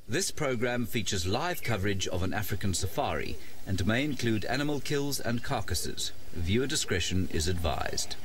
This program features live coverage of an African safari and may include animal kills and carcasses. Viewer discretion is advised.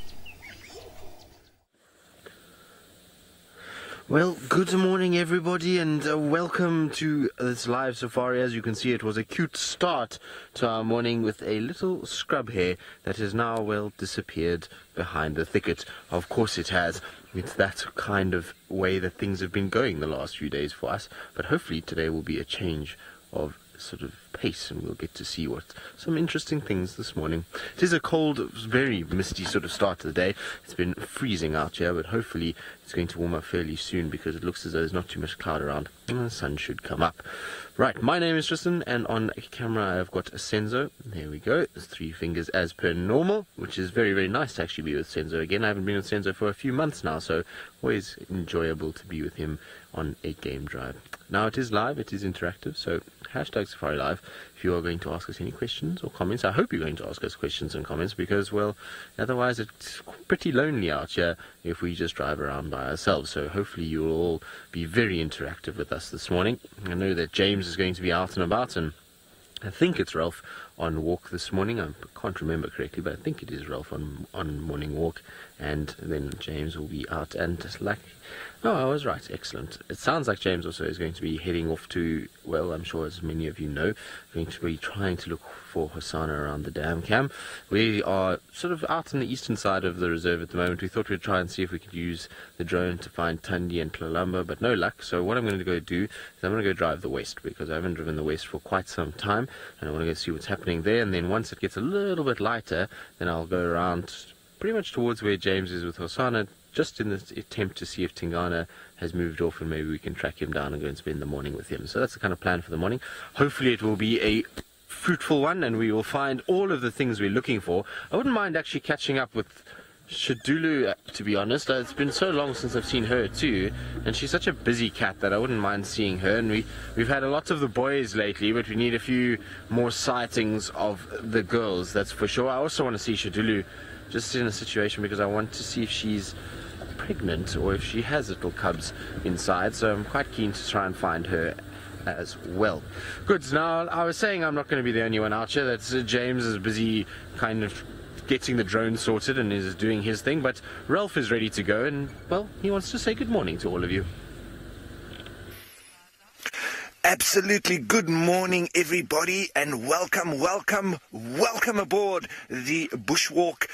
Well, good morning everybody, and welcome to this live safari. As you can see, it was a cute start to our morning with a little scrub hare that has now well disappeared behind the thicket. Of course it has. It's that kind of way that things have been going the last few days for us, but hopefully today will be a change of sort of pace and we'll get to see some interesting things this morning. It is a cold, very misty sort of start to the day. It's been freezing out here, but hopefully it's going to warm up fairly soon because it looks as though there's not too much cloud around and the sun should come up. Right, my name is Tristan, and on camera I've got Senzo. There we go. There's 3 fingers as per normal, which is very, very nice to actually be with Senzo again. I haven't been with Senzo for a few months now, so always enjoyable to be with him on a game drive. Now it is live, it is interactive, so hashtag SafariLive if you are going to ask us any questions or comments. I hope you're going to ask us questions and comments because, well, otherwise it's pretty lonely out here if we just drive around by ourselves. So hopefully you will all be very interactive with us this morning. I know that James is going to be out and about, and I think it's Ralph on walk this morning. I can't remember correctly, but I think it is Ralph on morning walk, and then James will be out. And just like, oh, I was right, excellent. It sounds like James also is going to be heading off to, well, I'm sure as many of you know, going to be trying to look for Hosanna around the dam cam. We are sort of out on the eastern side of the reserve at the moment. We thought we'd try and see if we could use the drone to find Tundi and Tlalamba, but no luck. So what I'm going to go do is I'm going to go drive the west, because I haven't driven the west for quite some time, and I want to go see what's happening there. And then once it gets a little bit lighter, then I'll go around pretty much towards where James is with Hosanna, just in the attempt to see if Tingana has moved off and maybe we can track him down and go and spend the morning with him. So that's the kind of plan for the morning. Hopefully it will be a fruitful one and we will find all of the things we're looking for. I wouldn't mind actually catching up with Shadulu, to be honest. It's been so long since I've seen her too, and she's such a busy cat that I wouldn't mind seeing her. And we've had a lot of the boys lately, but we need a few more sightings of the girls, that's for sure. I also want to see Shadulu just in a situation because I want to see if she's pregnant or if she has little cubs inside, so I'm quite keen to try and find her as well. Good. Now I was saying I'm not going to be the only one out here. That's James is busy kind of getting the drone sorted and is doing his thing, but Ralph is ready to go, and well, he wants to say good morning to all of you. Absolutely. Good morning, everybody, and welcome aboard the bushwalk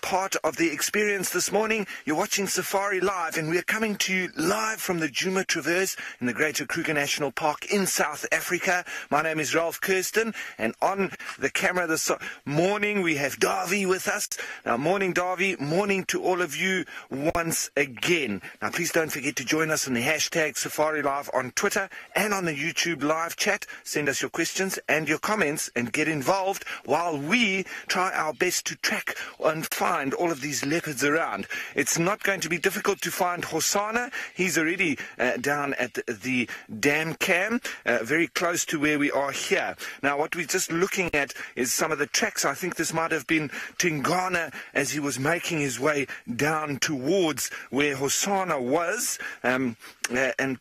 part of the experience this morning. You're watching Safari Live, and we're coming to you live from the Djuma Traverse in the Greater Kruger National Park in South Africa. My name is Ralph Kirsten, and on the camera this morning we have Davy with us. Now, morning, Davy. Morning to all of you once again. Now, please don't forget to join us on the hashtag Safari Live on Twitter and on the YouTube live chat. Send us your questions and your comments and get involved while we try our best to track and find all of these leopards around. It's not going to be difficult to find Hosanna. He's already down at the dam cam, very close to where we are here. Now, what we're just looking at is some of the tracks. I think this might have been Tingana as he was making his way down towards where Hosanna was, and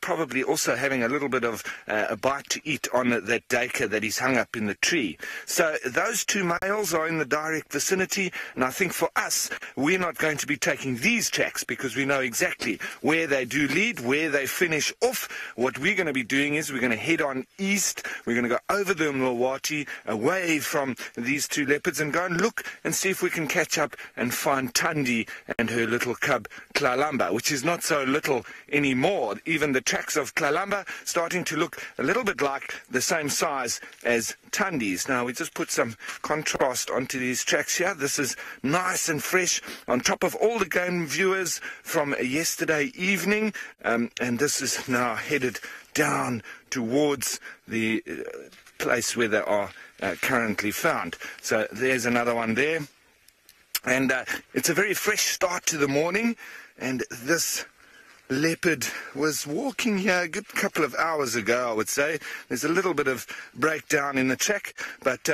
probably also having a little bit of a bite to eat on that duiker that he's hung up in the tree. So those 2 males are in the direct vicinity, and I think for us, we're not going to be taking these tracks because we know exactly where they do lead, where they finish off. What we're going to be doing is we're going to head on east. We're going to go over the Milwaukee, away from these 2 leopards, and go and look and see if we can catch up and find Tundi and her little cub Tlalamba, which is not so little anymore. Even the tracks of Tlalamba starting to look a little bit like the same size as Tundi's. Now, we just put some contrast onto these tracks here. This is nice and fresh on top of all the game viewers from yesterday evening, and this is now headed down towards the place where they are currently found. So there's another one there, and it's a very fresh start to the morning, and this leopard was walking here a good couple of hours ago, I would say. There's a little bit of breakdown in the track, but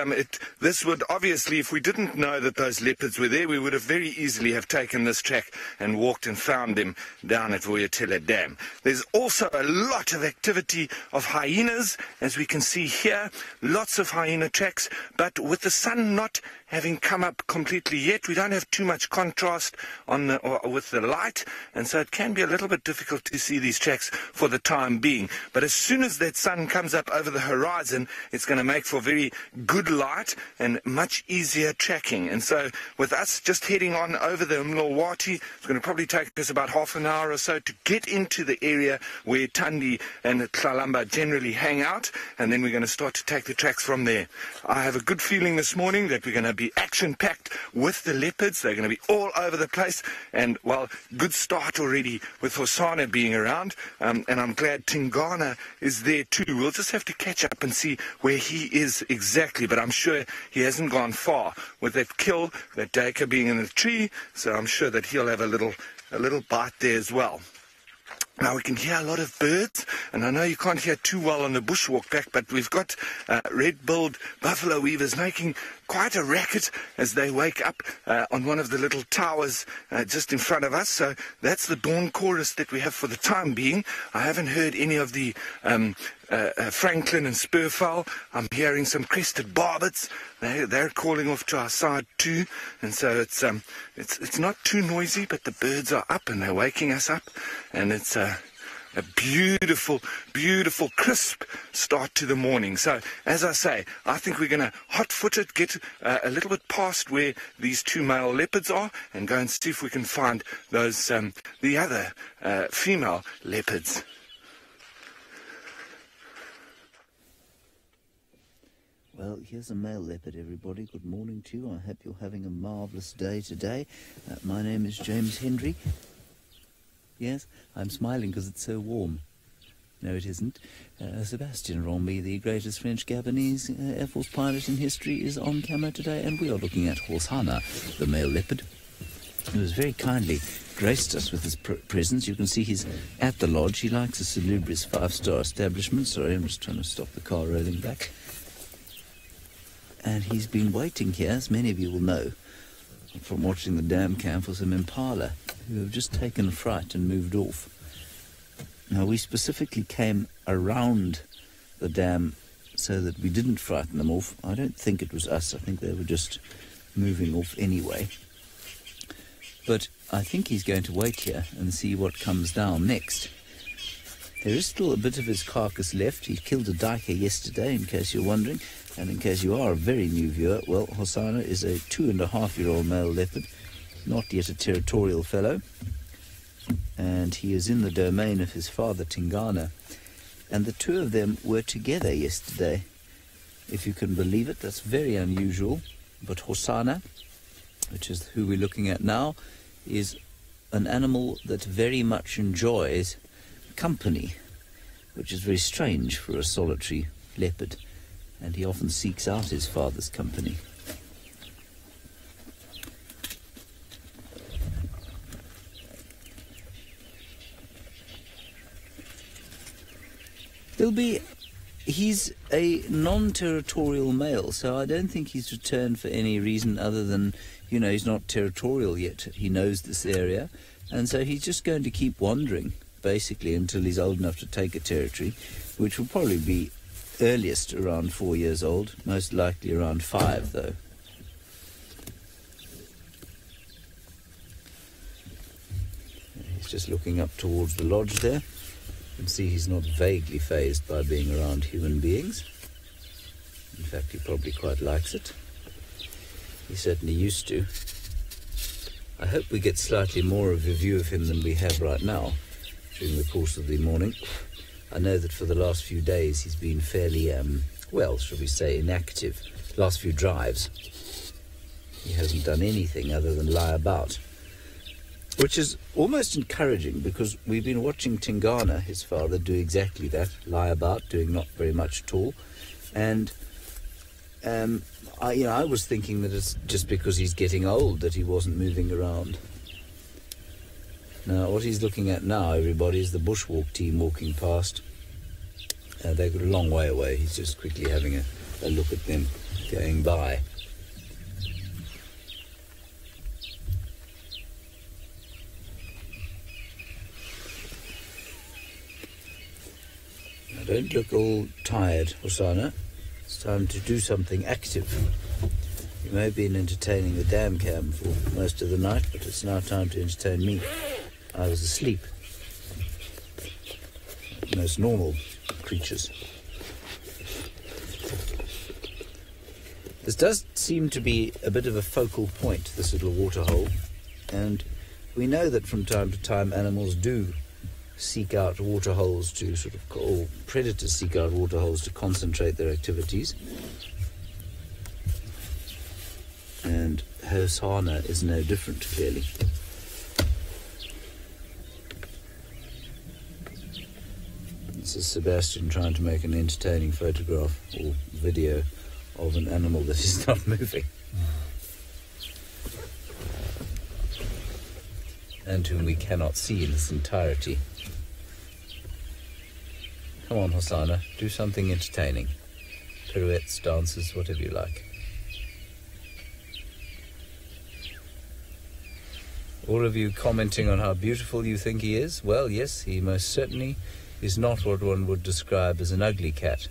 this would obviously, if we didn't know that those leopards were there, we would have very easily have taken this track and walked and found them down at Vuyatela Dam. There's also a lot of activity of hyenas, as we can see here. Lots of hyena tracks, but with the sun not having come up completely yet, we don't have too much contrast on with the light, and so it can be a little bit difficult to see these tracks for the time being. But as soon as that sun comes up over the horizon, it's going to make for very good light and much easier tracking. And so with us just heading on over the Mlawati, it's going to probably take us about half an hour or so to get into the area where Tandi and Tlalamba generally hang out, and then we're going to start to take the tracks from there. I have a good feeling this morning that we're going to be action-packed with the leopards. They're going to be all over the place, and, well, good start already with Hosana being around, and I'm glad Tingana is there too. We'll just have to catch up and see where he is exactly, but I'm sure he hasn't gone far with that kill, that Dacre being in the tree, so I'm sure that he'll have a little bite there as well. Now we can hear a lot of birds, and I know you can't hear too well on the bushwalk back, but we've got red-billed buffalo weavers making quite a racket as they wake up on one of the little towers just in front of us. So that's the dawn chorus that we have for the time being. I haven't heard any of the Franklin and Spurfowl. I'm hearing some crested barbets. They're calling off to our side too, and so it's not too noisy, but the birds are up and they're waking us up, and it's a beautiful, beautiful, crisp start to the morning. So, as I say, I think we're going to hot-foot it, get a little bit past where these two male leopards are, and go and see if we can find those the other female leopards. Well, here's a male leopard, everybody. Good morning to you. I hope you're having a marvellous day today. My name is James Hendry. Yes, I'm smiling because it's so warm. No, it isn't. Sebastian Romby, the greatest French Gabonese Air Force pilot in history, is on camera today, and we are looking at Horsana, the male leopard, who has very kindly graced us with his presence. You can see he's at the lodge. He likes a salubrious 5-star establishment. Sorry, I'm just trying to stop the car rolling back. And he's been waiting here, as many of you will know, from watching the dam cam, for some impala who have just taken fright and moved off. Now, we specifically came around the dam so that we didn't frighten them off. I don't think it was us. I think they were just moving off anyway. But I think he's going to wait here and see what comes down next. There is still a bit of his carcass left. He killed a duiker yesterday, in case you're wondering. And in case you are a very new viewer, well, Horsana is a 2.5-year-old male leopard, not yet a territorial fellow. And he is in the domain of his father, Tingana. And the two of them were together yesterday. If you can believe it, that's very unusual. But Horsana, which is who we're looking at now, is an animal that very much enjoys company, which is very strange for a solitary leopard, and he often seeks out his father's company. He's a non-territorial male, so I don't think he's returned for any reason other than, you know, he's not territorial yet. He knows this area, and so he's just going to keep wandering, basically, until he's old enough to take a territory, which will probably be earliest around 4 years old, most likely around 5, though. He's just looking up towards the lodge there. You can see he's not vaguely fazed by being around human beings. In fact, he probably quite likes it. He certainly used to. I hope we get slightly more of a view of him than we have right now during the course of the morning. I know that for the last few days he's been fairly, well, shall we say, inactive. Last few drives. He hasn't done anything other than lie about. Which is almost encouraging, because we've been watching Tingana, his father, do exactly that, lie about, doing not very much at all. And I was thinking that it's just because he's getting old that he wasn't moving around. Now, what he's looking at now, everybody, is the bushwalk team walking past. They've got a long way away. He's just quickly having a look at them going by. Now, don't look all tired, Hosanna. It's time to do something active. You may have been entertaining the dam cam for most of the night, but it's now time to entertain me. I was asleep. Most normal creatures. This does seem to be a bit of a focal point, this little waterhole, and we know that from time to time animals do seek out waterholes to or predators seek out waterholes to concentrate their activities. And Hosanna is no different, clearly. This is Sebastian trying to make an entertaining photograph or video of an animal that is not moving. And whom we cannot see in its entirety. Come on, Hosanna, do something entertaining. Pirouettes, dances, whatever you like. All of you commenting on how beautiful you think he is? Well, yes, he most certainly is not what one would describe as an ugly cat.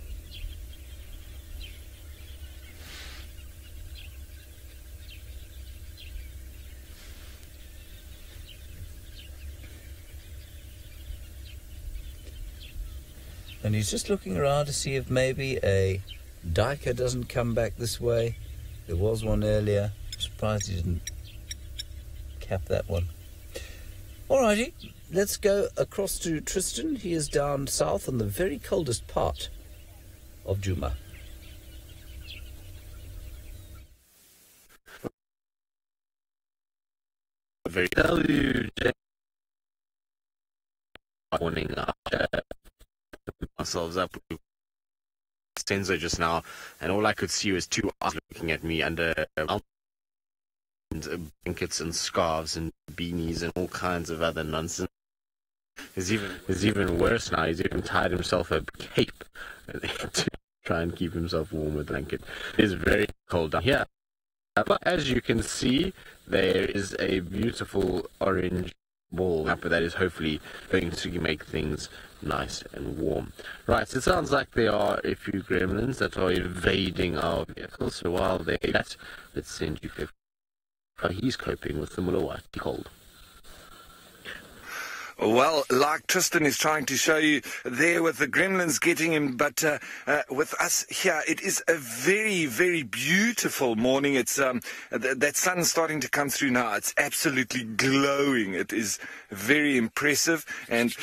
And he's just looking around to see if maybe a duiker doesn't come back this way. There was one earlier. I'm surprised he didn't cap that one. Alrighty, let's go across to Tristan. He is down south on the very coldest part of Djuma. Very morning after ourselves up with sensor just now, and all I could see was two eyes looking at me under blankets and scarves and beanies and all kinds of other nonsense. It's even worse now. He's even tied himself a cape to try and keep himself warm with a blanket. It is very cold down here. But as you can see, there is a beautiful orange ball that is hopefully going to make things nice and warm. Right, so it sounds like there are a few gremlins that are invading our vehicle. So while they're that, let's send you how he's coping with the Mulawati cold. Well, like Tristan is trying to show you there with the gremlins getting him, but with us here, it is a very, very beautiful morning. It's that sun's starting to come through now. It's absolutely glowing. It is very impressive, and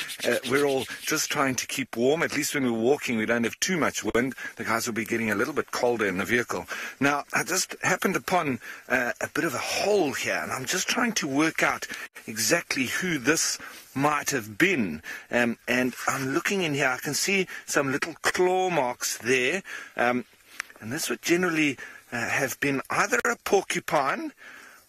we're all just trying to keep warm. At least when we're walking, we don't have too much wind. The guys will be getting a little bit colder in the vehicle. Now, I just happened upon a bit of a hole here, and I'm just trying to work out exactly who this might have been, and I'm looking in here. I can see some little claw marks there, and this would generally have been either a porcupine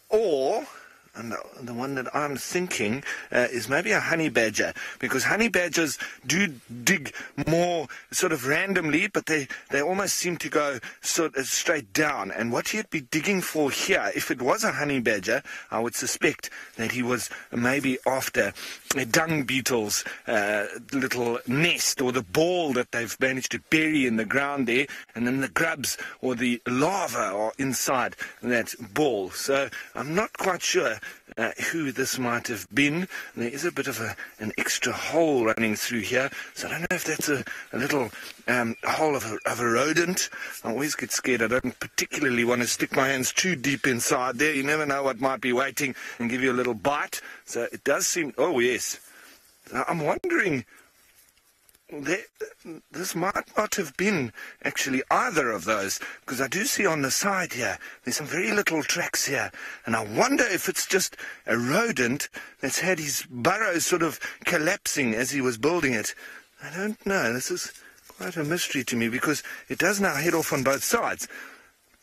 or, and the one that I'm thinking is maybe a honey badger, because honey badgers do dig more sort of randomly, but they almost seem to go sort of straight down. And what he'd be digging for here, if it was a honey badger, I would suspect that he was maybe after a dung beetle's little nest, or the ball that they've managed to bury in the ground there, and then the grubs or the larvae are inside that ball. So I'm not quite sure who this might have been. There is a bit of an extra hole running through here, so I don't know if that's a little hole of a rodent. I always get scared. I don't particularly want to stick my hands too deep inside there. You never know what might be waiting and give you a little bite. So it does seem... Oh, yes. I'm wondering... This might not have been actually either of those, because I do see on the side here there's some very little tracks here, and I wonder if it's just a rodent that's had his burrow sort of collapsing as he was building it. I don't know. This is quite a mystery to me, because it does now head off on both sides,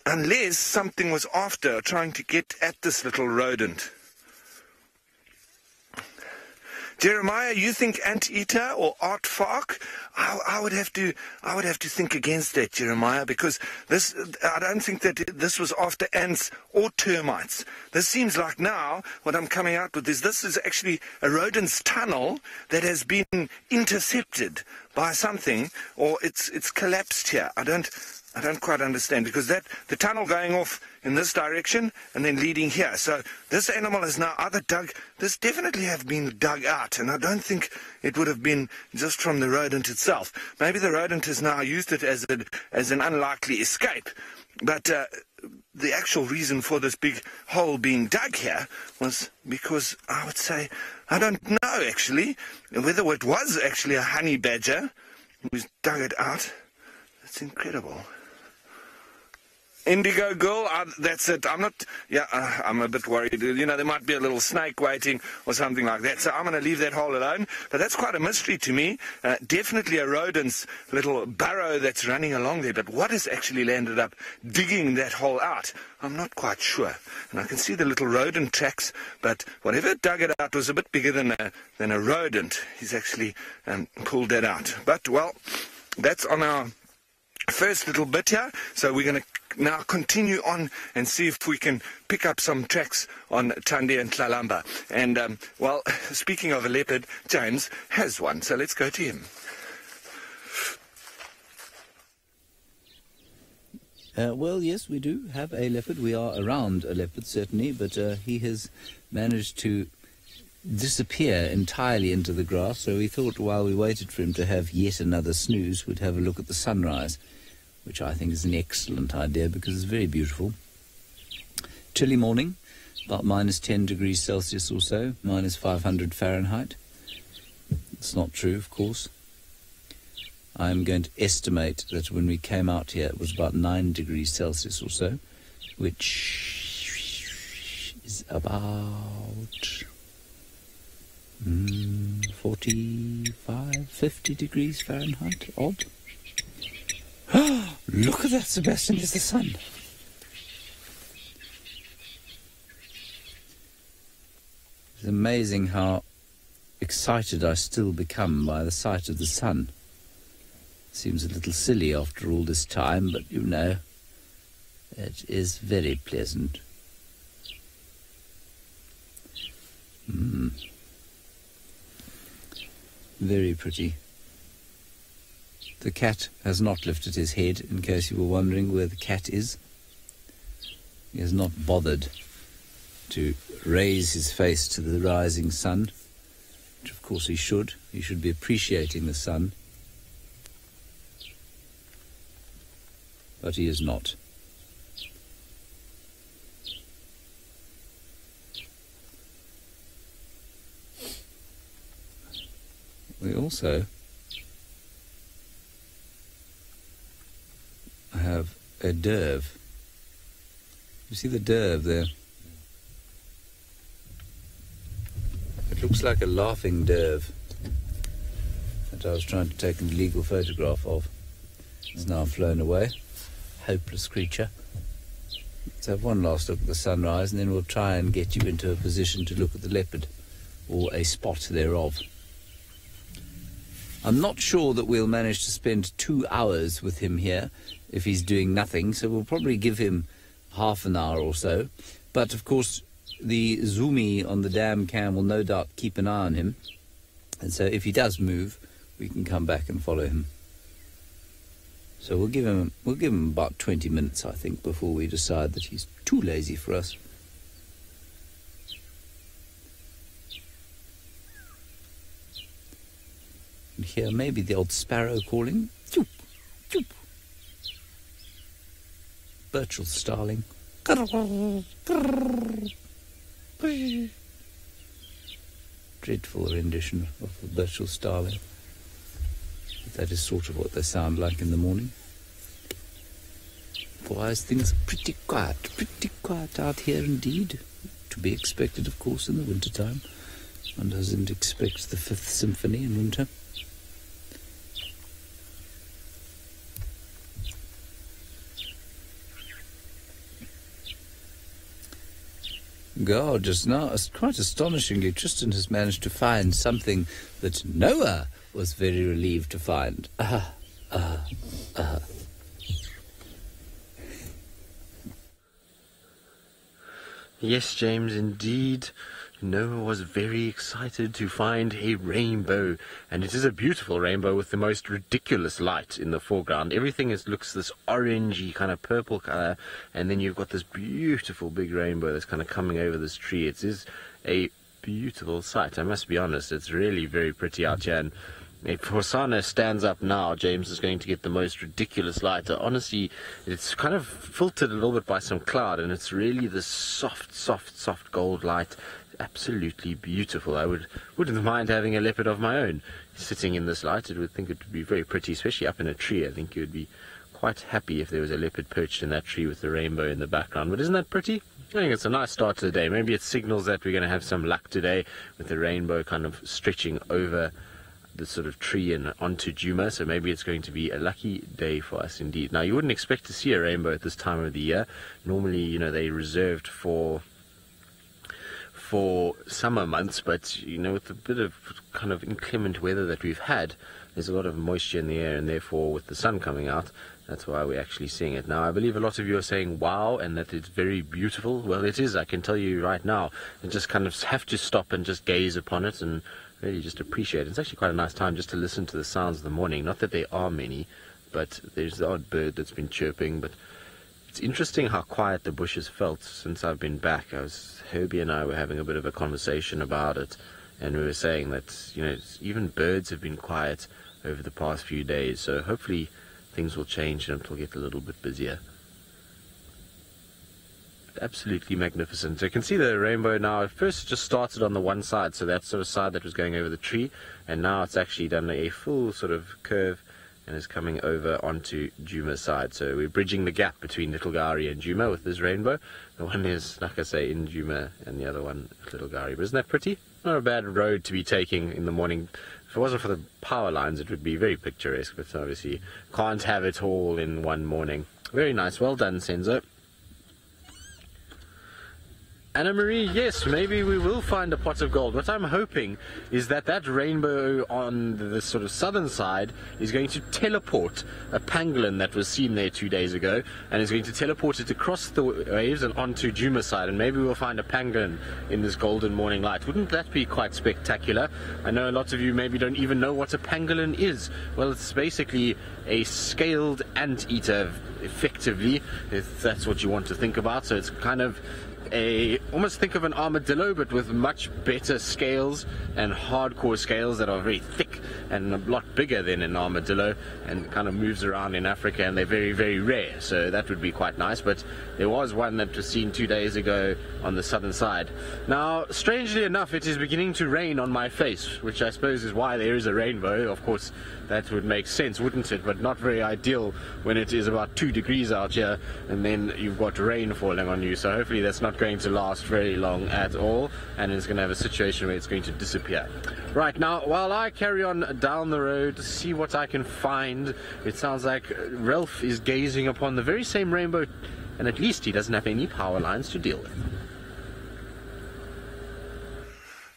unless something was after trying to get at this little rodent. Jeremiah, you think anteater or aardvark? I would have to think against that, Jeremiah, because I don't think that this was after ants or termites. This seems like now what I'm coming out with is this is actually a rodent's tunnel that has been intercepted by something, or it's collapsed here. I don't quite understand, because the tunnel going off in this direction and then leading here. So this animal is now either dug. This definitely have been dug out, and I don't think it would have been just from the rodent itself. Maybe the rodent has now used it as an unlikely escape. But the actual reason for this big hole being dug here was because, I would say, I don't know actually, whether it was actually a honey badger who's dug it out. It's incredible. Indigo girl, that's it. I'm a bit worried. You know, there might be a little snake waiting or something like that. So I'm going to leave that hole alone. But that's quite a mystery to me. Definitely a rodent's little burrow that's running along there. But what has actually landed up digging that hole out? I'm not quite sure. And I can see the little rodent tracks. But whatever dug it out was a bit bigger than a rodent. He's actually pulled that out. But, well, that's on our first little bit here. So we're going to now continue on and see if we can pick up some tracks on Tande and Tlalamba. And, well, speaking of a leopard, James has one. So let's go to him. Well, yes, we do have a leopard. We are around a leopard, certainly, but he has managed to disappear entirely into the grass, so we thought while we waited for him to have yet another snooze, we'd have a look at the sunrise, which I think is an excellent idea because it's very beautiful. Chilly morning, about minus 10 degrees Celsius or so, minus 500 Fahrenheit. It's not true, of course. I'm going to estimate that when we came out here it was about 9 degrees Celsius or so, which is about 45, 50 degrees Fahrenheit, odd. Look at that, Sebastian, it's the sun. It's amazing how excited I still become by the sight of the sun. Seems a little silly after all this time, but you know, it is very pleasant. Very pretty. The cat has not lifted his head, in case you were wondering where the cat is. He has not bothered to raise his face to the rising sun, which of course he should. He should be appreciating the sun. But he is not. We also have a derv. You see the derv there? It looks like a laughing derv that I was trying to take an illegal photograph of. It's now flown away. Hopeless creature. Let's have one last look at the sunrise, and then we'll try and get you into a position to look at the leopard, or a spot thereof. I'm not sure that we'll manage to spend 2 hours with him here if he's doing nothing, so we'll probably give him half an hour or so. But, of course, the Zoomy on the dam cam will no doubt keep an eye on him, and so if he does move, we can come back and follow him. So we'll give him about 20 minutes, I think, before we decide that he's too lazy for us. And here maybe the old sparrow calling. Choop, choop. Birchall starling. Dreadful rendition of the Birchall starling. But that is sort of what they sound like in the morning. Otherwise things are pretty quiet out here indeed. To be expected, of course, in the winter time. One doesn't expect the Fifth Symphony in winter. Gorgeous. Now, quite astonishingly, Tristan has managed to find something that Noah was very relieved to find. Yes, James, indeed. Noah was very excited to find a rainbow, and it is a beautiful rainbow with the most ridiculous light in the foreground. Everything looks this orangey kind of purple color, and then you've got this beautiful big rainbow that's kind of coming over this tree. It is a beautiful sight, I must be honest. It's really very pretty out here, and if Hosanna stands up now, James is going to get the most ridiculous light. Honestly, it's kind of filtered a little bit by some cloud, and it's really this soft gold light. Absolutely beautiful. I wouldn't mind having a leopard of my own sitting in this light. It would think it would be very pretty, especially up in a tree. I think you would be quite happy if there was a leopard perched in that tree with the rainbow in the background. But isn't that pretty? I think it's a nice start to the day. Maybe it signals that we're going to have some luck today with the rainbow kind of stretching over the sort of tree and onto Djuma, so maybe it's going to be a lucky day for us indeed. Now, you wouldn't expect to see a rainbow at this time of the year. Normally, you know, they're reserved for summer months, but you know, with a bit of kind of inclement weather that we've had, there's a lot of moisture in the air, and therefore with the sun coming out, that's why we're actually seeing it. Now, I believe a lot of you are saying wow and that it's very beautiful. Well, it is, I can tell you right now. You just kind of have to stop and just gaze upon it and really just appreciate it. It's actually quite a nice time just to listen to the sounds of the morning. Not that there are many, but there's the odd bird that's been chirping. But it's interesting how quiet the bush has felt since I've been back. Herbie and I were having a bit of a conversation about it, and we were saying that, you know, even birds have been quiet over the past few days, so hopefully things will change and it'll get a little bit busier. Absolutely magnificent. So you can see the rainbow now. At first it just started on the one side, so that sort of side that was going over the tree, and now it's actually done a full sort of curve and is coming over onto Djuma's side. So we're bridging the gap between Little Gari and Djuma with this rainbow. The one is, like I say, in Djuma, and the other one at Little Gari. But isn't that pretty? Not a bad road to be taking in the morning. If it wasn't for the power lines, it would be very picturesque, but obviously can't have it all in one morning. Very nice. Well done, Senzo. Anna Marie, yes, maybe we will find a pot of gold. What I'm hoping is that that rainbow on the sort of southern side is going to teleport a pangolin that was seen there 2 days ago, and is going to teleport it across the waves and onto Djuma's side, and maybe we'll find a pangolin in this golden morning light. Wouldn't that be quite spectacular? I know a lot of you maybe don't even know what a pangolin is. Well, it's basically a scaled anteater, effectively, if that's what you want to think about. So it's kind of almost think of an armadillo, but with much better scales and hardcore scales that are very thick and a lot bigger than an armadillo, and kind of moves around in Africa, and they're very, very rare, so that would be quite nice. But there was one that was seen 2 days ago on the southern side. Now, strangely enough, it is beginning to rain on my face, which I suppose is why there is a rainbow. Of course, that would make sense, wouldn't it? But not very ideal when it is about 2 degrees out here and then you've got rain falling on you. So hopefully that's not going to last very long at all, and it's going to have a situation where it's going to disappear. Right, now, while I carry on down the road to see what I can find, it sounds like Ralph is gazing upon the very same rainbow, and at least he doesn't have any power lines to deal with.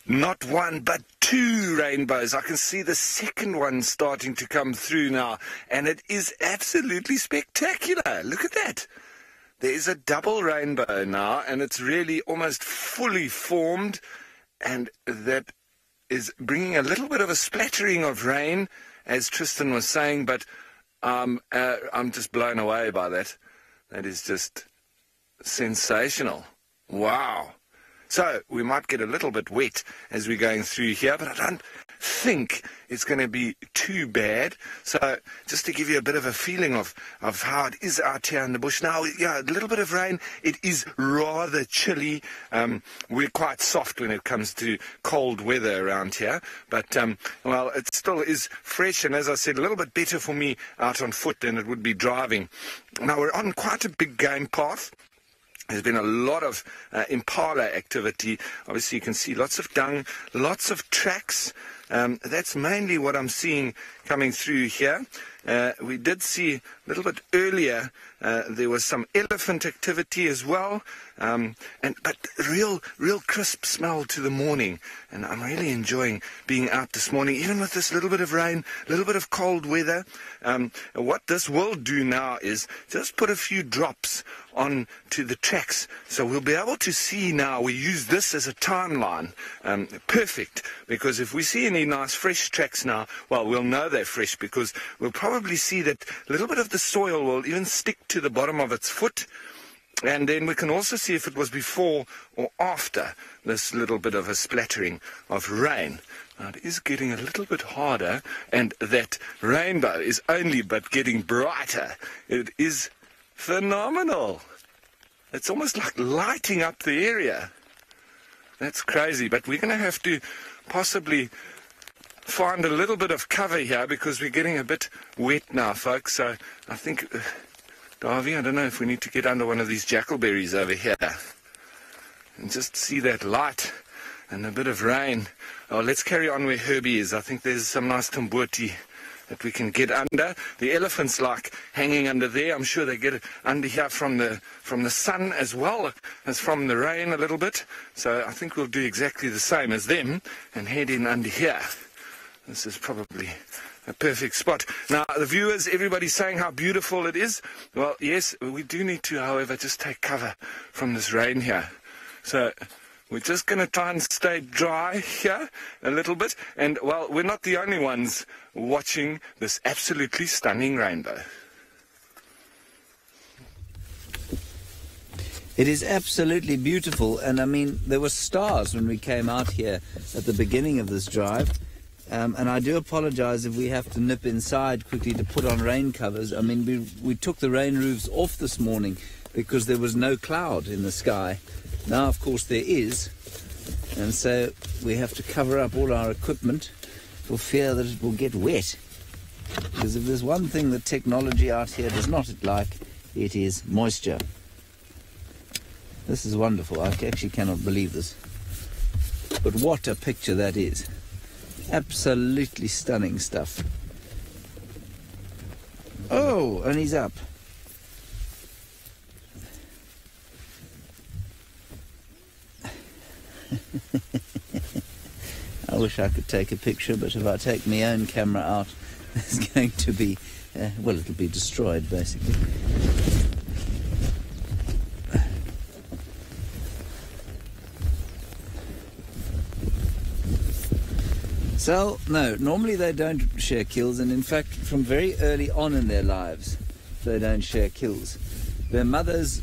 Not one, but 2 rainbows. I can see the second one starting to come through now, and it is absolutely spectacular. Look at that. There is a double rainbow now, and it's really almost fully formed, and that is bringing a little bit of a splattering of rain, as Tristan was saying, but I'm just blown away by that. That is just sensational. Wow. So we might get a little bit wet as we're going through here, but I don't think it's going to be too bad. So just to give you a bit of a feeling of how it is out here in the bush now, yeah, a little bit of rain. It is rather chilly. We're quite soft when it comes to cold weather around here, but well, it still is fresh, and as I said, a little bit better for me out on foot than it would be driving. Now we're on quite a big game path. There's been a lot of impala activity. Obviously, you can see lots of dung, lots of tracks. That's mainly what I'm seeing coming through here. We did see a little bit earlier there was some elephant activity as well, but real crisp smell to the morning, and I'm really enjoying being out this morning, even with this little bit of rain, a little bit of cold weather. What this will do now is just put a few drops on to the tracks, so we'll be able to see now. We use this as a timeline. Perfect, because if we see any nice fresh tracks now, well, we'll know they're fresh because we'll probably see that a little bit of the soil will even stick to the bottom of its foot, and then we can also see if it was before or after this little bit of a splattering of rain. Now, it is getting a little bit harder, and that rainbow is only but getting brighter. It is phenomenal. It's almost like lighting up the area. That's crazy, but we're going to have to possibly find a little bit of cover here because we're getting a bit wet now, folks. So I think, Davy, I don't know if we need to get under one of these jackalberries over here and just see that light and a bit of rain. Oh, let's carry on where Herbie is. I think there's some nice tambuti that we can get under. The elephants like hanging under there. I'm sure they get under here from the sun as well as from the rain a little bit. So I think we'll do exactly the same as them and head in under here. This is probably a perfect spot. Now, the viewers, everybody's saying how beautiful it is. Well, yes, we do need to, however, just take cover from this rain here. So we're just going to try and stay dry here a little bit. And, well, we're not the only ones watching this absolutely stunning rainbow. It is absolutely beautiful. And, I mean, there were stars when we came out here at the beginning of this drive. And I do apologize if we have to nip inside quickly to put on rain covers. I mean, we took the rain roofs off this morning because there was no cloud in the sky. Now, of course, there is. And so we have to cover up all our equipment for fear that it will get wet. Because if there's one thing that technology out here does not like, it is moisture. This is wonderful. I actually cannot believe this. But what a picture that is. Absolutely stunning stuff. Oh, and he's up. I wish I could take a picture, but if I take my own camera out, it's going to be, well, it'll be destroyed, basically. So, no, normally they don't share kills, and in fact, from very early on in their lives, they don't share kills. Their mothers,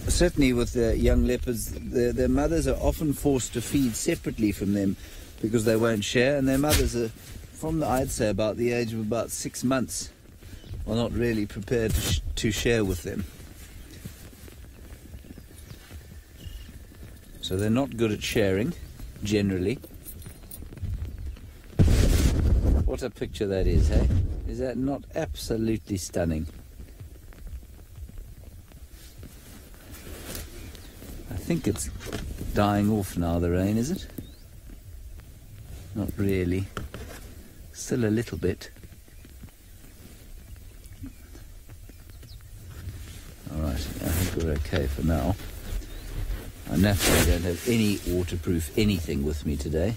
certainly with the young leopards, their mothers are often forced to feed separately from them because they won't share, and their mothers are, from I'd say about the age of about 6 months, are not really prepared to share with them. So they're not good at sharing, generally. What a picture that is, hey? Is that not absolutely stunning? I think it's dying off now, the rain, is it? Not really. Still a little bit. Alright, I think we're okay for now. I naturally don't have any waterproof anything with me today,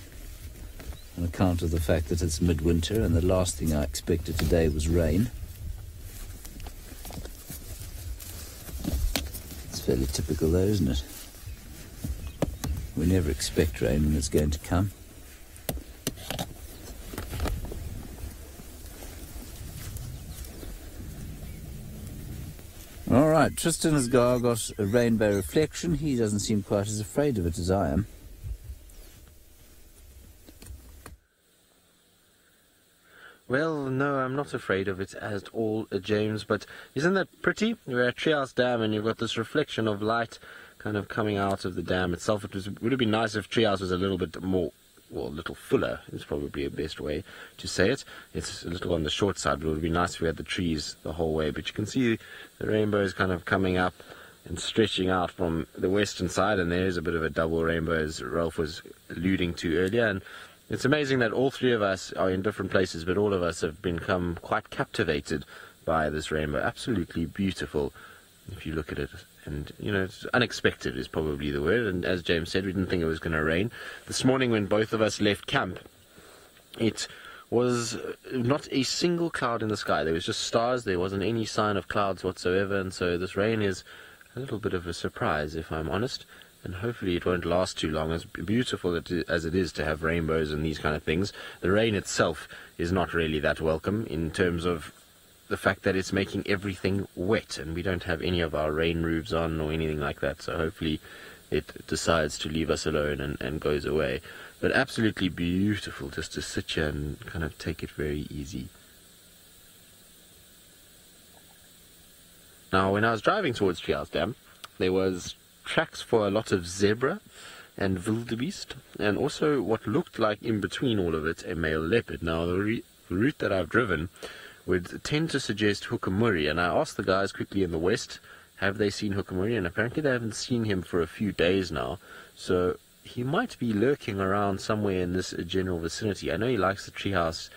on account of the fact that it's midwinter and the last thing I expected today was rain. It's fairly typical though, isn't it? We never expect rain when it's going to come. Alright, Tristan has got a rainbow reflection. He doesn't seem quite as afraid of it as I am. Well, no, I'm not afraid of it at all, James, but isn't that pretty? We're at Treehouse Dam and you've got this reflection of light kind of coming out of the dam itself. Would have been nice if Treehouse was a little bit more, well, a little fuller is probably the best way to say it. It's a little on the short side, but it would be nice if we had the trees the whole way. But you can see the rainbow is kind of coming up and stretching out from the western side, and there's a bit of a double rainbow, as Ralph was alluding to earlier. And It's amazing that all three of us are in different places, but all of us have become quite captivated by this rainbow. Absolutely beautiful, if you look at it. And, you know, it's unexpected is probably the word. And as James said, we didn't think it was going to rain. This morning when both of us left camp, it was not a single cloud in the sky. There was just stars. There wasn't any sign of clouds whatsoever. And so this rain is a little bit of a surprise, if I'm honest. And hopefully it won't last too long. As beautiful as it is to have rainbows and these kind of things, the rain itself is not really that welcome in terms of the fact that it's making everything wet, and we don't have any of our rain roofs on or anything like that. So hopefully it decides to leave us alone and goes away. But absolutely beautiful just to sit here and kind of take it very easy. Now, when I was driving towards Treehouse Dam, there was tracks for a lot of zebra and wildebeest, and also what looked like in between all of it a male leopard. Now, the route that I've driven would tend to suggest Hukamuri, and I asked the guys quickly in the west, have they seen Hukamuri? And apparently they haven't seen him for a few days now, so he might be lurking around somewhere in this general vicinity. I know he likes the Treehouse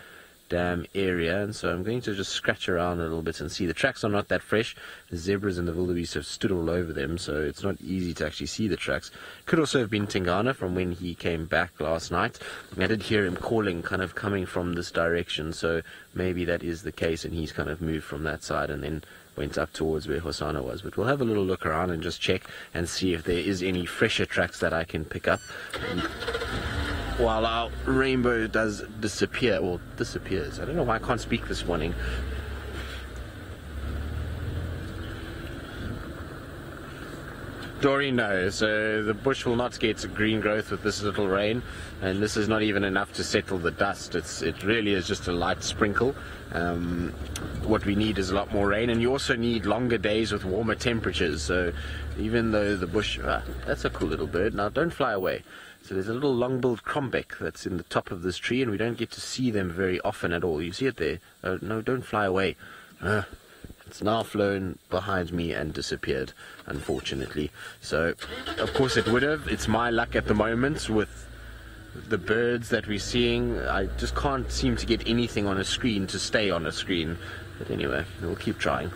Dam area, and so I'm going to just scratch around a little bit and see. The tracks are not that fresh. The zebras and the wildebeest have stood all over them, so it's not easy to actually see the tracks. Could also have been Tingana from when he came back last night. I did hear him calling, kind of coming from this direction, so maybe that is the case, and he's kind of moved from that side and then went up towards where Hosanna was. But we'll have a little look around and just check and see if there is any fresher tracks that I can pick up. While our rainbow does disappear, or disappears. I don't know why I can't speak this morning. Dory, no. So the bush will not get green growth with this little rain, and this is not even enough to settle the dust. It really is just a light sprinkle. What we need is a lot more rain, and you also need longer days with warmer temperatures. So even though the bush, that's a cool little bird. Now don't fly away. So there's a little long-billed crombeck that's in the top of this tree, and we don't get to see them very often at all. You see it there? No, don't fly away. It's now flown behind me and disappeared, unfortunately. So, of course it would have. It's my luck at the moment with the birds that we're seeing. I just can't seem to get anything on a screen to stay on a screen. But anyway, we'll keep trying.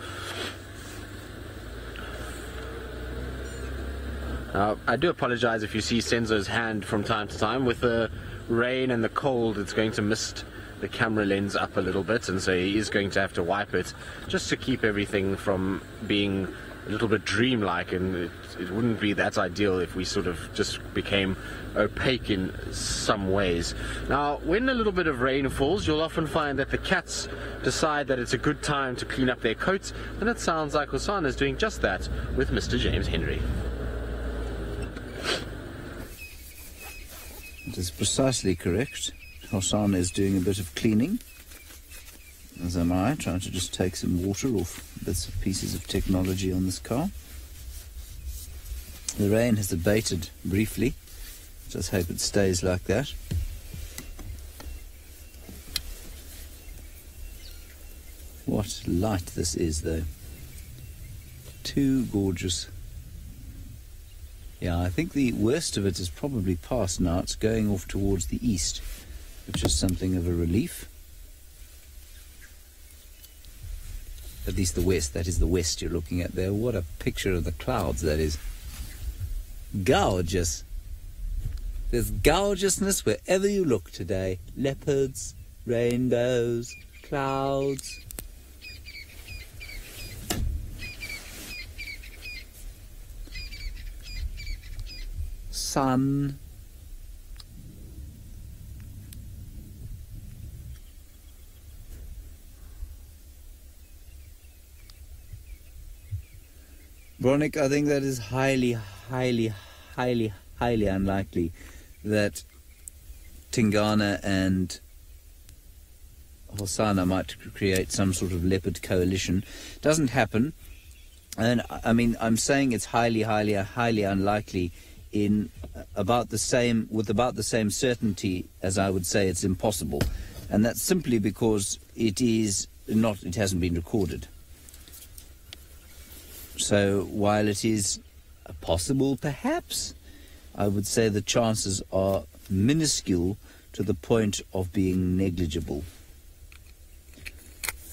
I do apologize if you see Senzo's hand from time to time. With the rain and the cold, it's going to mist the camera lens up a little bit, and so he is going to have to wipe it just to keep everything from being a little bit dreamlike, and it wouldn't be that ideal if we sort of just became opaque in some ways. Now, when a little bit of rain falls, you'll often find that the cats decide that it's a good time to clean up their coats, and it sounds like Hosanna is doing just that with Mr. James Henry. It is precisely correct. Hosanna is doing a bit of cleaning, as am I, trying to just take some water off bits and pieces of technology on this car. The rain has abated briefly. Just hope it stays like that. What light this is, though. Too gorgeous. Yeah, I think the worst of it is probably past now. It's going off towards the east, which is something of a relief. At least the west, that is the west you're looking at there. What a picture of the clouds that is. Gorgeous. There's gorgeousness wherever you look today. Leopards, rainbows, clouds. Sun. Bronick, I think that is highly unlikely that Tingana and Hosanna might create some sort of leopard coalition. Doesn't happen, and I mean I'm saying it's highly unlikely in about the same certainty as I would say it's impossible, and that's simply because it hasn't been recorded. So while it is possible, perhaps, I would say the chances are minuscule to the point of being negligible.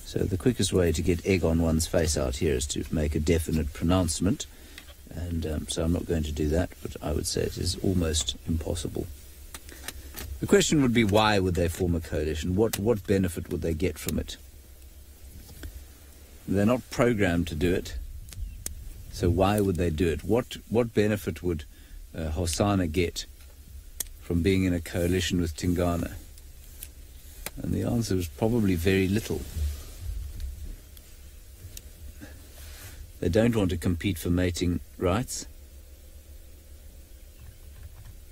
So the quickest way to get egg on one's face out here is to make a definite pronouncement, and so I'm not going to do that, but I would say it is almost impossible. The question would be, why would they form a coalition? What benefit would they get from it? They're not programmed to do it, so why would they do it? What benefit would Hosana get from being in a coalition with Tingana? And the answer was probably very little. They don't want to compete for mating rights.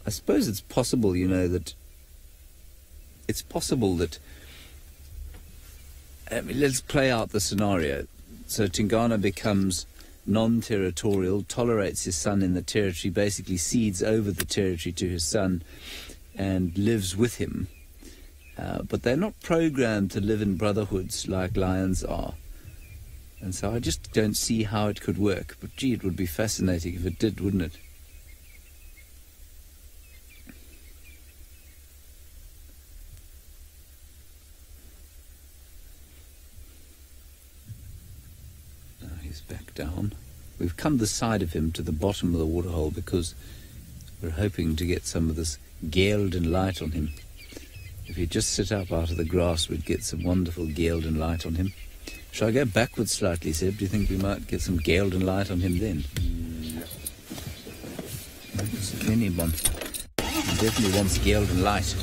I suppose it's possible, you know, that let's play out the scenario. So Tingana becomes non-territorial, tolerates his son in the territory, basically cedes over the territory to his son and lives with him. But they're not programmed to live in brotherhoods like lions are. And so I just don't see how it could work. But gee, it would be fascinating if it did, wouldn't it? Now he's back down. We've come the side of him to the bottom of the waterhole because we're hoping to get some of this golden light on him. If he'd just sit up out of the grass, we'd get some wonderful golden light on him. Shall I go backwards slightly, Seb? Do you think we might get some golden light on him then? Anyone. He definitely wants golden light.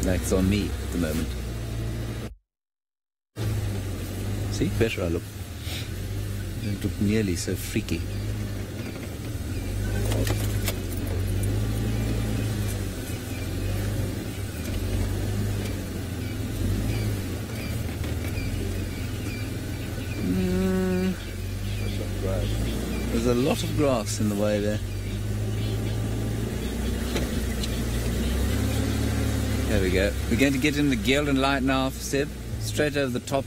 That's on me at the moment. See, better I look. I don't look nearly so freaky. There's a lot of grass in the way there. There we go. We're going to get in the golden light now, Seb. Straight over the top.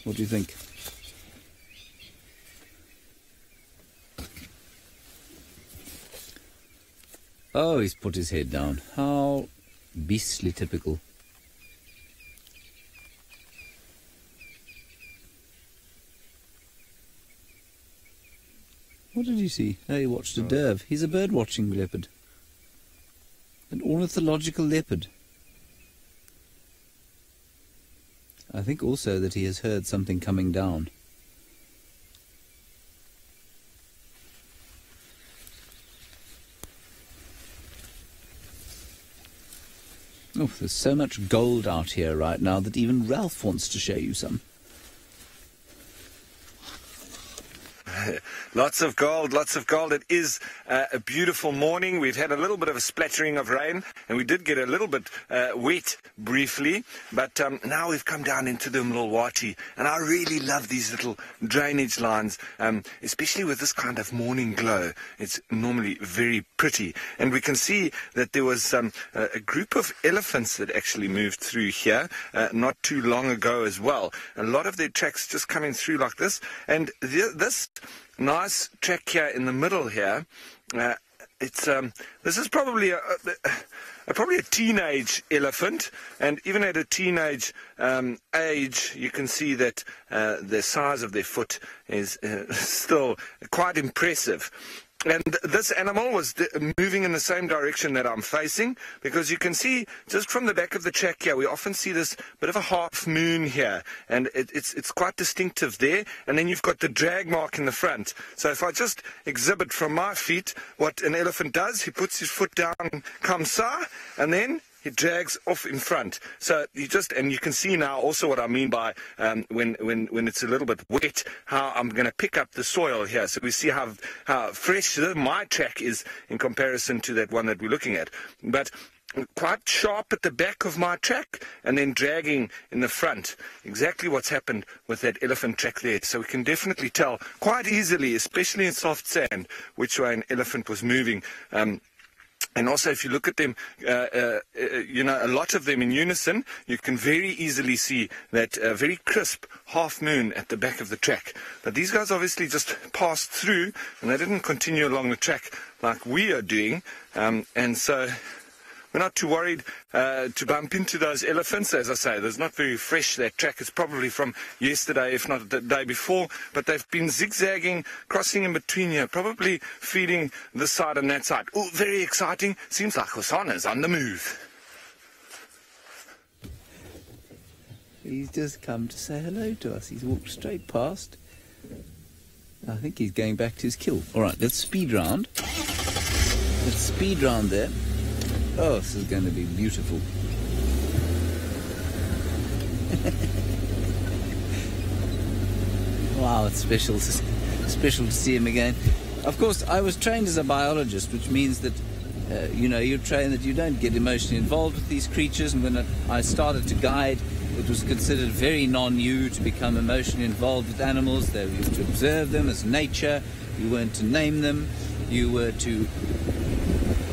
What do you think? Oh, he's put his head down. How beastly typical. What did you see? Oh, he watched a dove. He's a bird-watching leopard. An ornithological leopard. I think also that he has heard something coming down. Oh, there's so much gold out here right now that even Ralph wants to show you some. Lots of gold, lots of gold. It is a beautiful morning. We've had a little bit of a splattering of rain, and we did get a little bit wet briefly, but now we've come down into the Mlolwati, and I really love these little drainage lines, especially with this kind of morning glow. It's normally very pretty, and we can see that there was a group of elephants that actually moved through here not too long ago as well. A lot of their tracks just coming through like this, and this nice track here in the middle here, this is probably a teenage elephant, and even at a teenage age, you can see that the size of their foot is still quite impressive. And this animal was moving in the same direction that I'm facing, because you can see just from the back of the track here, we often see this bit of a half moon here, and it's quite distinctive there. And then you've got the drag mark in the front. So if I just exhibit from my feet what an elephant does, he puts his foot down, comme ça, and then he drags off in front. So you can see now also what I mean by when it's a little bit wet, how I'm going to pick up the soil here. So we see how fresh my track is in comparison to that one that we're looking at. But quite sharp at the back of my track, and then dragging in the front. Exactly what's happened with that elephant track there. So we can definitely tell quite easily, especially in soft sand, which way an elephant was moving. And also, if you look at them, you know, a lot of them in unison, you can very easily see that very crisp half moon at the back of the track. But these guys obviously just passed through, and they didn't continue along the track like we are doing. And so we're not too worried to bump into those elephants. As I say, there's not very fresh. That track is probably from yesterday, if not the day before. But they've been zigzagging, crossing in between here, probably feeding this side and that side. Oh, very exciting. Seems like Hosana's on the move. He's just come to say hello to us. He's walked straight past. I think he's going back to his kill. All right, let's speed round. Let's speed round there. Oh, this is going to be beautiful. Wow, it's special to see him again. Of course, I was trained as a biologist, which means that, you know, you're trained that you don't get emotionally involved with these creatures. And when I started to guide, it was considered very non-you to become emotionally involved with animals. They were to observe them as nature. You weren't to name them. You were to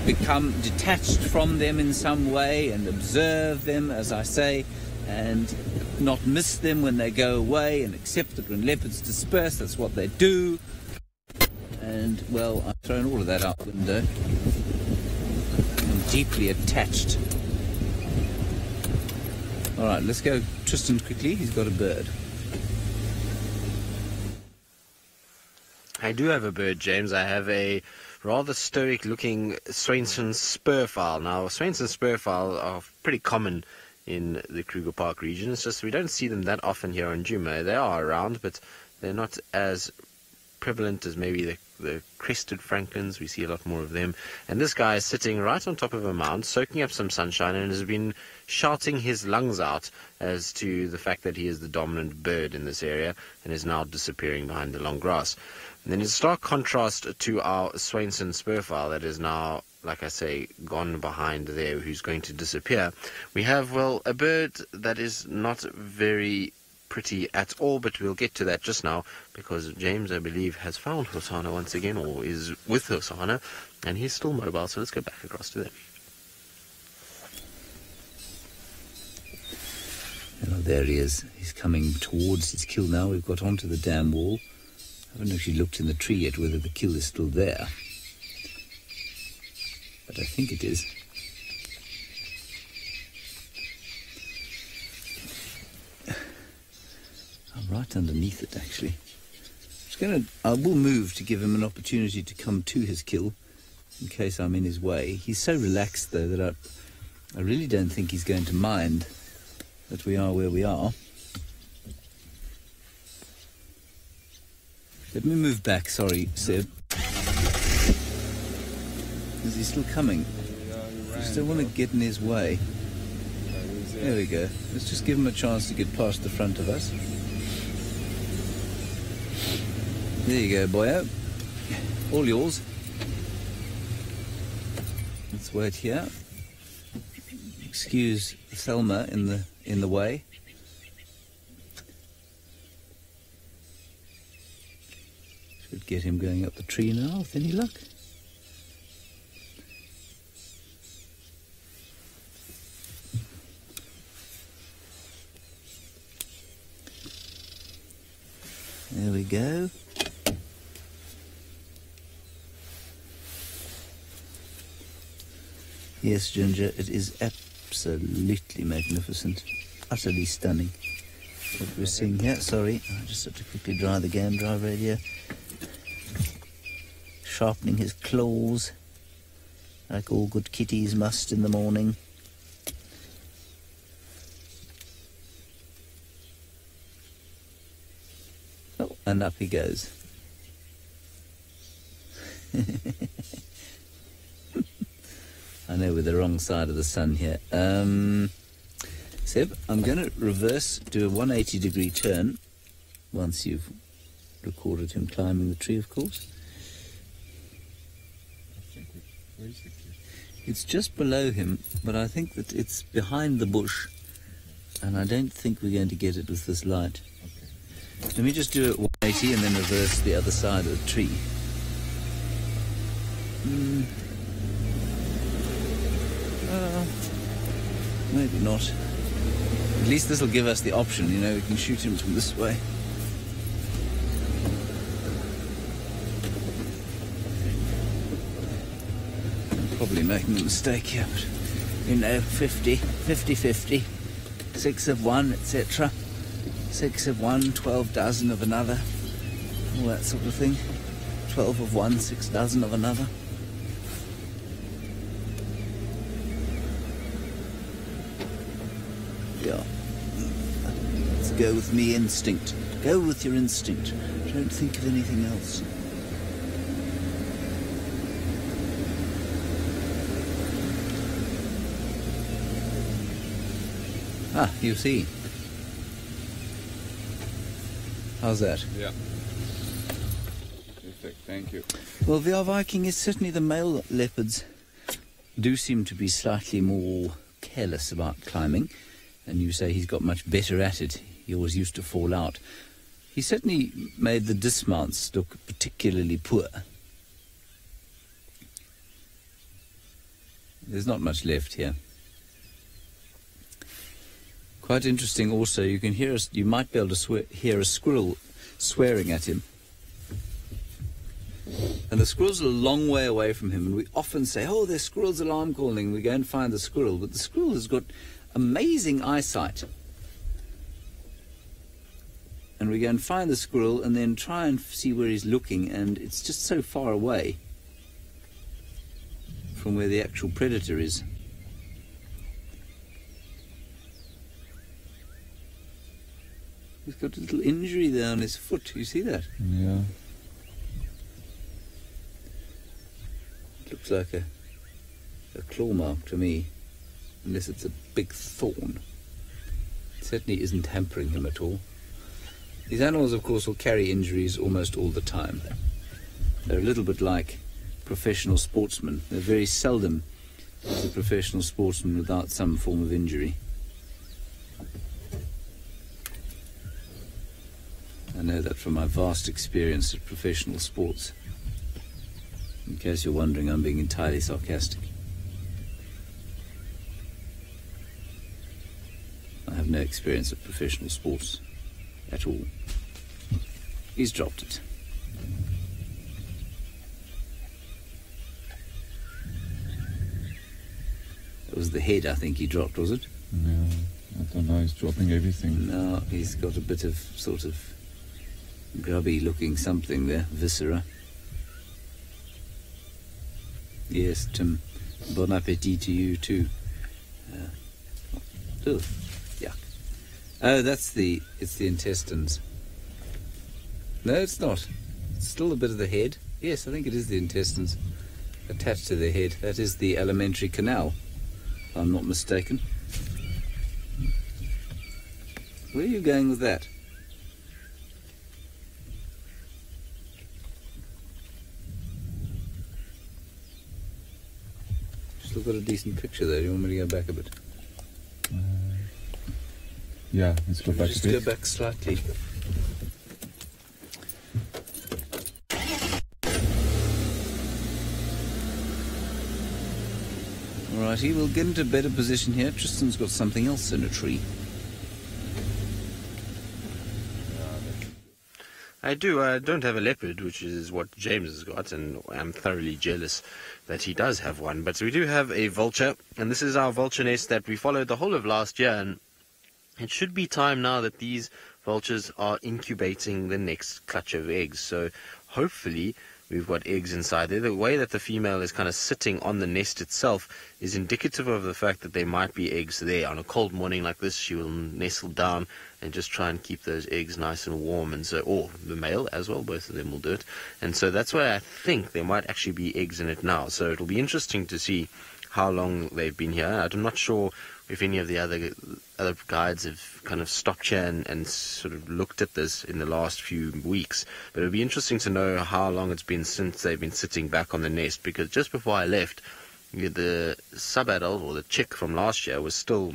become detached from them in some way and observe them, as I say, and not miss them when they go away, and accept that when leopards disperse, that's what they do. And, well, I've thrown all of that out the window. I'm deeply attached. All right, let's go Tristan quickly. He's got a bird. I do have a bird, James. I have a rather stoic-looking Swainson's spurfowl. Now, Swainson's spurfowl are pretty common in the Kruger Park region. It's just we don't see them that often here on Djuma. They are around, but they're not as prevalent as maybe the crested francolins. We see a lot more of them. And this guy is sitting right on top of a mound, soaking up some sunshine, and has been shouting his lungs out as to the fact that he is the dominant bird in this area and is now disappearing behind the long grass. And then in stark contrast to our Swainson spurfowl that is now, like I say, gone behind there, who's going to disappear, we have, well, a bird that is not very pretty at all, but we'll get to that just now, because James, I believe, has found Hosana once again, or is with Hosana, and he's still mobile, so let's go back across to them. Oh, there he is. He's coming towards his kill now. We've got onto the dam wall. I haven't actually looked in the tree yet whether the kill is still there, but I think it is. I'm right underneath it, actually. I will move to give him an opportunity to come to his kill in case I'm in his way. He's so relaxed, though, that I really don't think he's going to mind that we are where we are. Let me move back, sorry, Seb. Is he still coming? I still want to get in his way. There we go. Let's just give him a chance to get past the front of us. There you go, boyo. All yours. Let's wait here. Excuse Thelma in the way. Should get him going up the tree now, with any luck. There we go. Yes, Ginger, it is absolutely magnificent. Utterly stunning. What we're seeing here. Sorry, I just have to quickly dry the game drive radio. Sharpening his claws, like all good kitties must in the morning. Oh, and up he goes. I know we're the wrong side of the sun here. Seb, I'm going to reverse, do a 180-degree turn, once you've recorded him climbing the tree, of course. Where is the kid? It's just below him, but I think that it's behind the bush, and I don't think we're going to get it with this light. Okay. Let me just do it 180 and then reverse the other side of the tree. Maybe not. At least this will give us the option, you know, we can shoot him from this way. Probably making a mistake here, but you know, 50-50, 6 of one, etc. 6 of one, 12 dozen of another, all that sort of thing. 12 of one, 6 dozen of another. Yeah. Let's go with me instinct. Go with your instinct. Don't think of anything else. Ah, you see. How's that? Yeah. Perfect, thank you. Well, VR Viking is certainly the male leopards do seem to be slightly more careless about climbing, and you say he's got much better at it. He always used to fall out. He certainly made the dismounts look particularly poor. There's not much left here. Quite interesting also, you can hear you might be able to hear a squirrel swearing at him. And the squirrel's a long way away from him, and we often say, oh, there's squirrel's alarm calling. We go and find the squirrel, but the squirrel has got amazing eyesight. And we go and find the squirrel and then try and see where he's looking, and it's just so far away from where the actual predator is. He's got a little injury there on his foot. You see that? Yeah. It looks like a claw mark to me, unless it's a big thorn. It certainly isn't hampering him at all. These animals, of course, will carry injuries almost all the time. They're a little bit like professional sportsmen. They're very seldom is a professional sportsman without some form of injury. I know that from my vast experience of professional sports. In case you're wondering, I'm being entirely sarcastic. I have no experience of professional sports at all. He's dropped it. It was the head, I think, he dropped, was it? Yeah, I don't know, he's dropping everything. No, he's got a bit of sort of grubby looking something there, viscera. Yes, Tim, bon appetit to you too. Ugh, yuck. Oh, it's the intestines. No, it's not. It's still a bit of the head. Yes, I think it is the intestines attached to the head. That is the alimentary canal, if I'm not mistaken. Where are you going with that? Still got a decent picture there. You want me to go back a bit? Yeah, let's go back Just a bit. go back slightly. Alrighty, we'll get into a better position here. Tristan's got something else in a tree. I do. I don't have a leopard, which is what James has got, and I'm thoroughly jealous that he does have one. But we do have a vulture, and this is our vulture nest that we followed the whole of last year, and it should be time now that these vultures are incubating the next clutch of eggs. So hopefully we've got eggs inside there. The way that the female is kind of sitting on the nest itself is indicative of the fact that there might be eggs there. On a cold morning like this, she will nestle down and just try and keep those eggs nice and warm, and so, or the male as well, both of them will do it. And so that's why I think there might actually be eggs in it now. So it'll be interesting to see how long they've been here. I'm not sure if any of the other guides have kind of stopped here and sort of looked at this in the last few weeks, but it'll be interesting to know how long it's been since they've been sitting back on the nest, because just before I left, the sub-adult, or the chick from last year, was still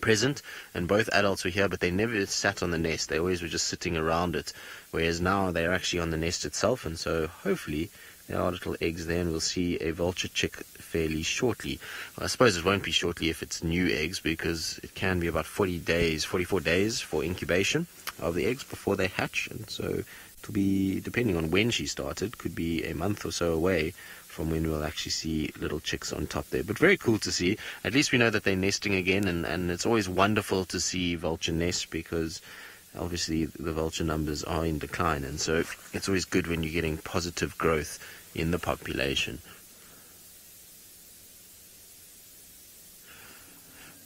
present, and both adults were here, but they never sat on the nest. They always were just sitting around it, whereas now they're actually on the nest itself. And so hopefully There are little eggs there, and we'll see a vulture chick fairly shortly. Well, I suppose it won't be shortly if it's new eggs, because it can be about 44 days for incubation of the eggs before they hatch, and so it'll be, depending on when she started, could be a month or so away from when we'll actually see little chicks on top there. But very cool to see. At least we know that they're nesting again, and it's always wonderful to see vulture nests, because obviously the vulture numbers are in decline, and so it's always good when you're getting positive growth in the population.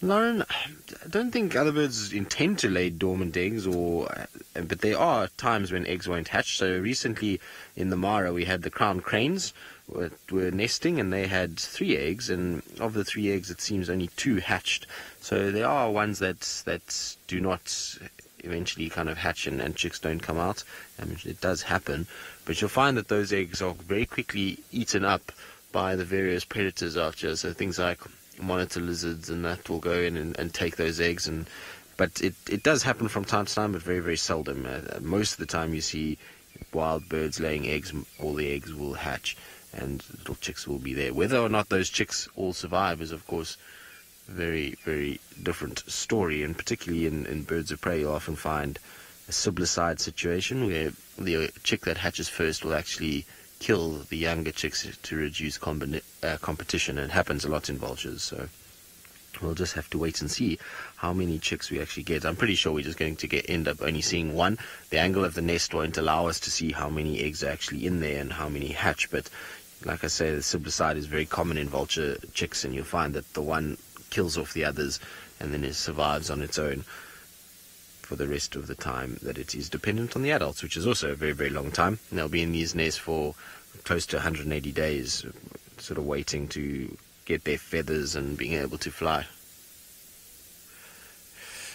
Lauren, I don't think other birds intend to lay dormant eggs, but there are times when eggs won't hatch. So recently in the Mara we had the crown cranes were nesting, and they had 3 eggs, and of the 3 eggs it seems only 2 hatched. So there are ones that do not eventually kind of hatch and chicks don't come out. It does happen, but you'll find that those eggs are very quickly eaten up by the various predators out here. So things like monitor lizards and that will go in and take those eggs, but it does happen from time to time, but very, very seldom. Most of the time you see wild birds laying eggs, all the eggs will hatch and little chicks will be there. Whether or not those chicks all survive is of course very, very different story, and particularly in birds of prey you'll often find a siblicide situation where the chick that hatches first will actually kill the younger chicks to reduce competition. It happens a lot in vultures, so we'll just have to wait and see how many chicks we actually get. I'm pretty sure we're just going to end up only seeing one. The angle of the nest won't allow us to see how many eggs are actually in there and how many hatch, but like I say, the siblicide is very common in vulture chicks, and you'll find that the one kills off the others and then it survives on its own for the rest of the time that it is dependent on the adults, which is also a very, very long time. And they'll be in these nests for close to 180 days, sort of waiting to get their feathers and being able to fly.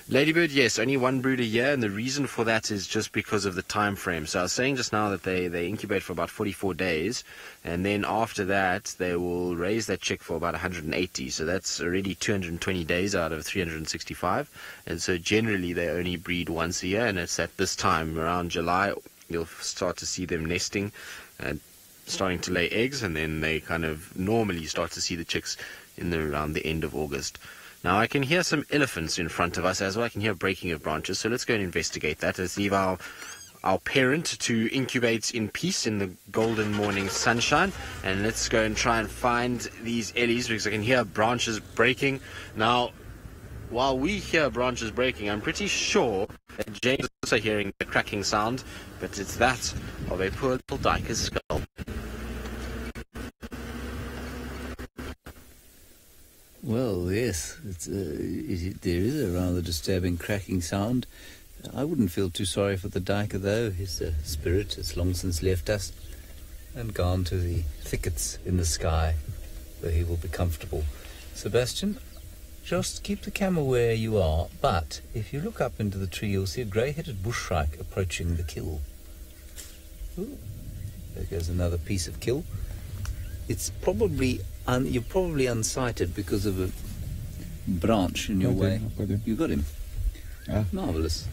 Ladybird, yes, only one brood a year, and the reason for that is just because of the time frame. So I was saying just now that they incubate for about 44 days, and then after that they will raise that chick for about 180. So that's already 220 days out of 365, and so generally they only breed once a year, and it's at this time around July you'll start to see them nesting and starting to lay eggs, and then they kind of normally start to see the chicks around the end of August. Now I can hear some elephants in front of us as well. I can hear breaking of branches, so let's go and investigate that. Let's leave our parent to incubate in peace in the golden morning sunshine, and let's go and try and find these ellies, because I can hear branches breaking. Now, while we hear branches breaking, I'm pretty sure that James is also hearing the cracking sound, but it's that of a poor little duiker's skull. Well, yes, there is a rather disturbing cracking sound. I wouldn't feel too sorry for the duiker, though. His spirit has long since left us and gone to the thickets in the sky, where he will be comfortable. Sebastian, just keep the camera where you are, but if you look up into the tree, you'll see a grey-headed bushshrike approaching the kill. Ooh, there goes another piece of kill. It's probably you're probably unsighted because of a branch in your way. I've got him. You got him. Ah, Marvellous.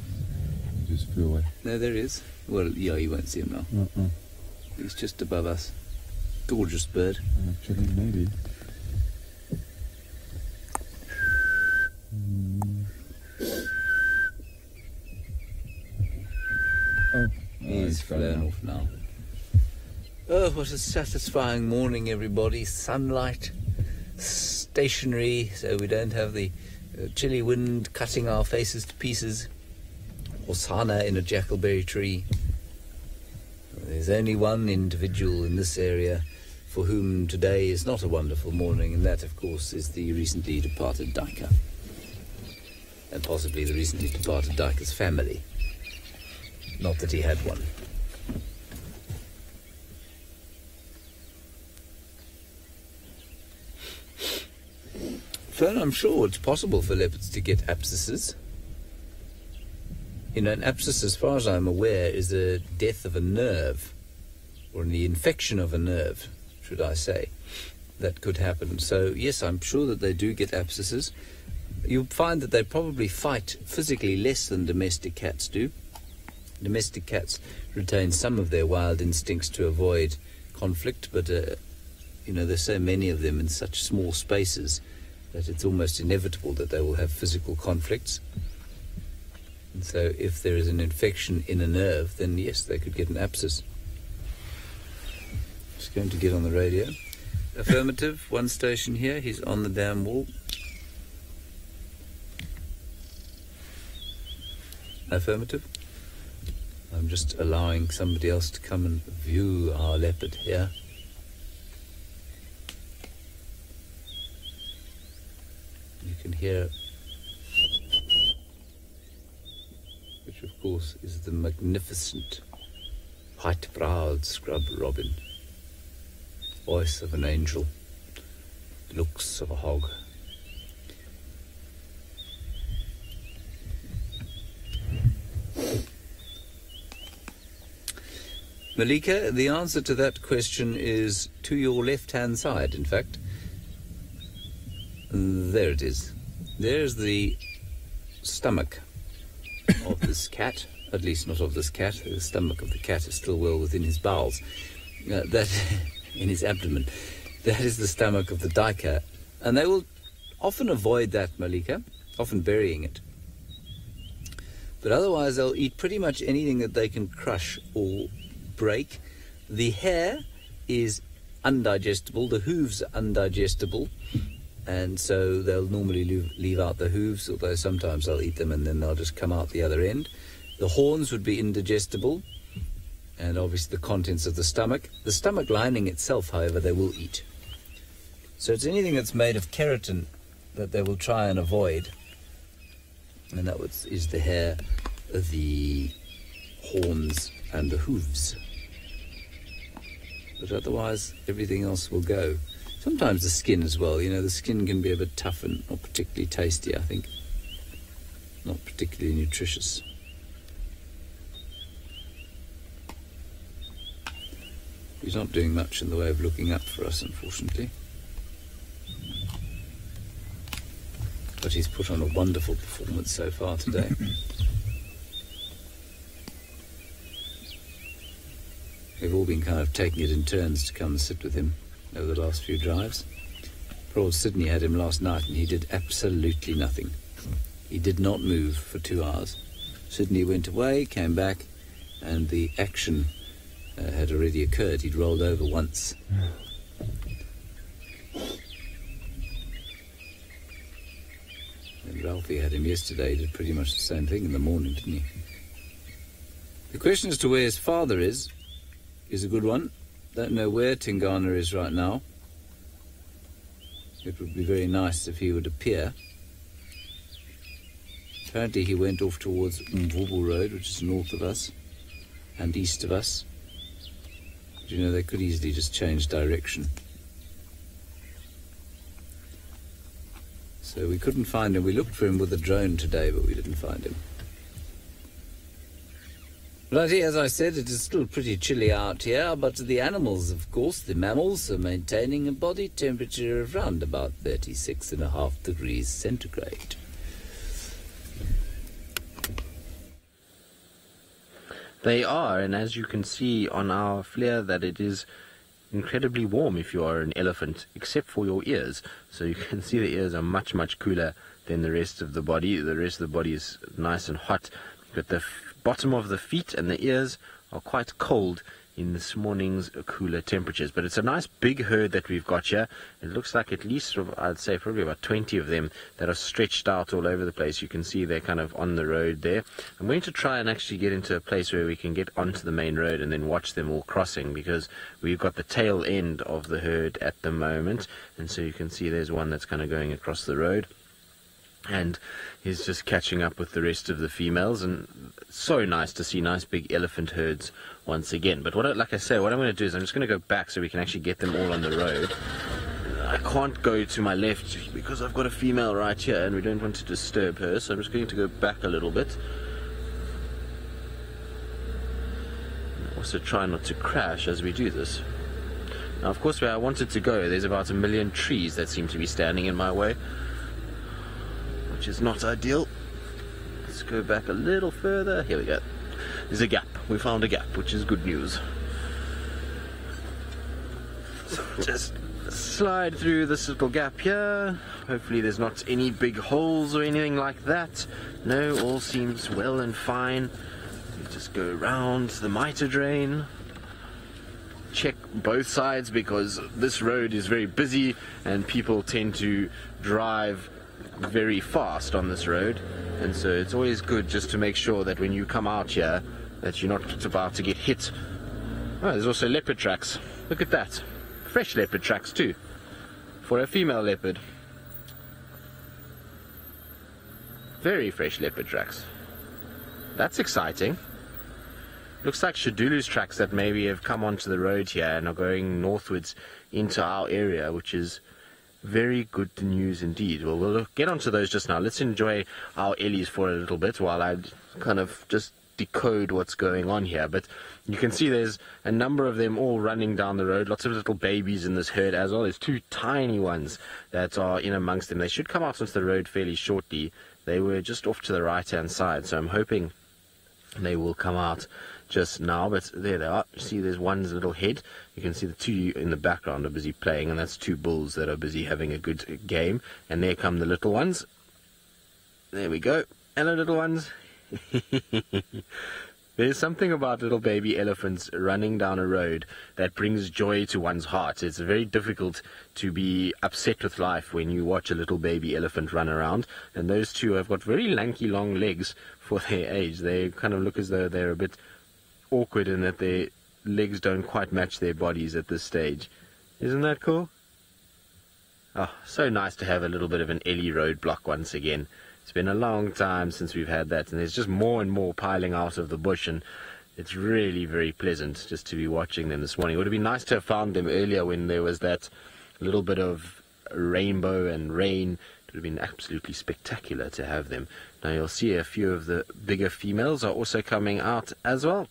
he just flew away. No, there he is. Well, yeah, you won't see him now. He's just above us. Gorgeous bird. Actually, maybe. He's flown off now. Oh, what a satisfying morning, everybody. Sunlight, stationary, so we don't have the chilly wind cutting our faces to pieces. Hosanna in a jackalberry tree. There's only one individual in this area for whom today is not a wonderful morning, and that, of course, is the recently departed duiker. And possibly the recently departed duiker's family. Not that he had one. Fern, I'm sure it's possible for leopards to get abscesses. You know, an abscess, as far as I'm aware, is a death of a nerve, or the infection of a nerve, should I say. That could happen. So, yes, I'm sure that they do get abscesses. You'll find that they probably fight physically less than domestic cats do. Domestic cats retain some of their wild instincts to avoid conflict, but you know, there's so many of them in such small spaces that it's almost inevitable that they will have physical conflicts. And so if there is an infection in a nerve, then yes, they could get an abscess. Just going to get on the radio. Affirmative, one station here, he's on the dam wall. Affirmative. I'm just allowing somebody else to come and view our leopard here. You can hear, which of course is the magnificent white-browed scrub robin. Voice of an angel, looks of a hog. Malika, the answer to that question is to your left-hand side, in fact. There it is. There's the stomach of this cat, at least not of this cat. The stomach of the cat is still well within his bowels. That in his abdomen. That is the stomach of the duiker. And they will often avoid that, Malika, often burying it. But otherwise they'll eat pretty much anything that they can crush or break. The hair is undigestible, the hooves are undigestible, and so they'll normally leave out the hooves, although sometimes they'll eat them and then they'll just come out the other end. The horns would be indigestible, and obviously the contents of the stomach. The stomach lining itself, however, they will eat. So it's anything that's made of keratin that they will try and avoid, and that is the hair, the horns and the hooves. But otherwise everything else will go. Sometimes the skin as well, you know, the skin can be a bit tough and not particularly tasty, I think. Not particularly nutritious. He's not doing much in the way of looking up for us, unfortunately. But he's put on a wonderful performance so far today. We've all been kind of taking it in turns to come and sit with him over the last few drives. Poor old Sydney had him last night and he did absolutely nothing. He did not move for 2 hours. Sydney went away, came back, and the action had already occurred. He'd rolled over once. And Ralphie had him yesterday. He did pretty much the same thing in the morning, didn't he? The question as to where his father is a good one. Don't know where Tingana is right now. It would be very nice if he would appear. Apparently he went off towards Mvubu Road, which is north of us and east of us. But, you know, they could easily just change direction. So we couldn't find him. We looked for him with a drone today, but we didn't find him. But as I said, it is still pretty chilly out here, but the animals, of course, the mammals, are maintaining a body temperature of around about 36.5 degrees centigrade. They are, and as you can see on our flare, that it is incredibly warm if you are an elephant, except for your ears. So you can see the ears are much, much cooler than the rest of the body. The rest of the body is nice and hot, but the bottom of the feet and the ears are quite cold in this morning's cooler temperatures. But it's a nice big herd that we've got here. It looks like at least, I'd say probably about 20 of them that are stretched out all over the place. You can see they're kind of on the road there. I'm going to try and actually get into a place where we can get onto the main road and then watch them all crossing, because we've got the tail end of the herd at the moment. And so you can see there's one that's kind of going across the road, and he's just catching up with the rest of the females. And so nice to see nice big elephant herds once again. But like I say, what I'm going to do is I'm just going to go back so we can actually get them all on the road. I can't go to my left because I've got a female right here and we don't want to disturb her, so I'm just going to go back a little bit. Also try not to crash as we do this. Now, of course, where I wanted to go, there's about 1 million trees that seem to be standing in my way, which is not ideal. Let's go back a little further. Here we go. There's a gap. We found a gap, which is good news. So just slide through this little gap here. Hopefully there's not any big holes or anything like that. No, all seems well and fine. You just go around the mitre drain. Check both sides because this road is very busy and people tend to drive very fast on this road, and so it's always good just to make sure that when you come out here that you're not about to get hit. Oh, there's also leopard tracks. Look at that. Fresh leopard tracks too, for a female leopard. Very fresh leopard tracks. That's exciting. Looks like Shadulu's tracks that maybe have come onto the road here and are going northwards into our area, which is very good news indeed. Well, we'll get onto those just now. Let's enjoy our Ellies for a little bit while I kind of just decode what's going on here. But you can see there's a number of them all running down the road. Lots of little babies in this herd as well. There's two tiny ones that are in amongst them. They should come out onto the road fairly shortly. They were just off to the right-hand side, so I'm hoping they will come out just now. But there they are. You see there's one's little head. You can see the two in the background are busy playing, and that's two bulls that are busy having a good game. And there come the little ones. There we go. Hello, little ones. There's something about little baby elephants running down a road that brings joy to one's heart. It's very difficult to be upset with life when you watch a little baby elephant run around. And those two have got very lanky, long legs for their age. They kind of look as though they're a bit awkward in that their legs don't quite match their bodies at this stage. Isn't that cool? Oh, so nice to have a little bit of an Ellie roadblock once again. It's been a long time since we've had that, and there's just more and more piling out of the bush, and it's really very pleasant just to be watching them this morning. It would have been nice to have found them earlier when there was that little bit of rainbow and rain. It would have been absolutely spectacular to have them. Now you'll see a few of the bigger females are also coming out as well,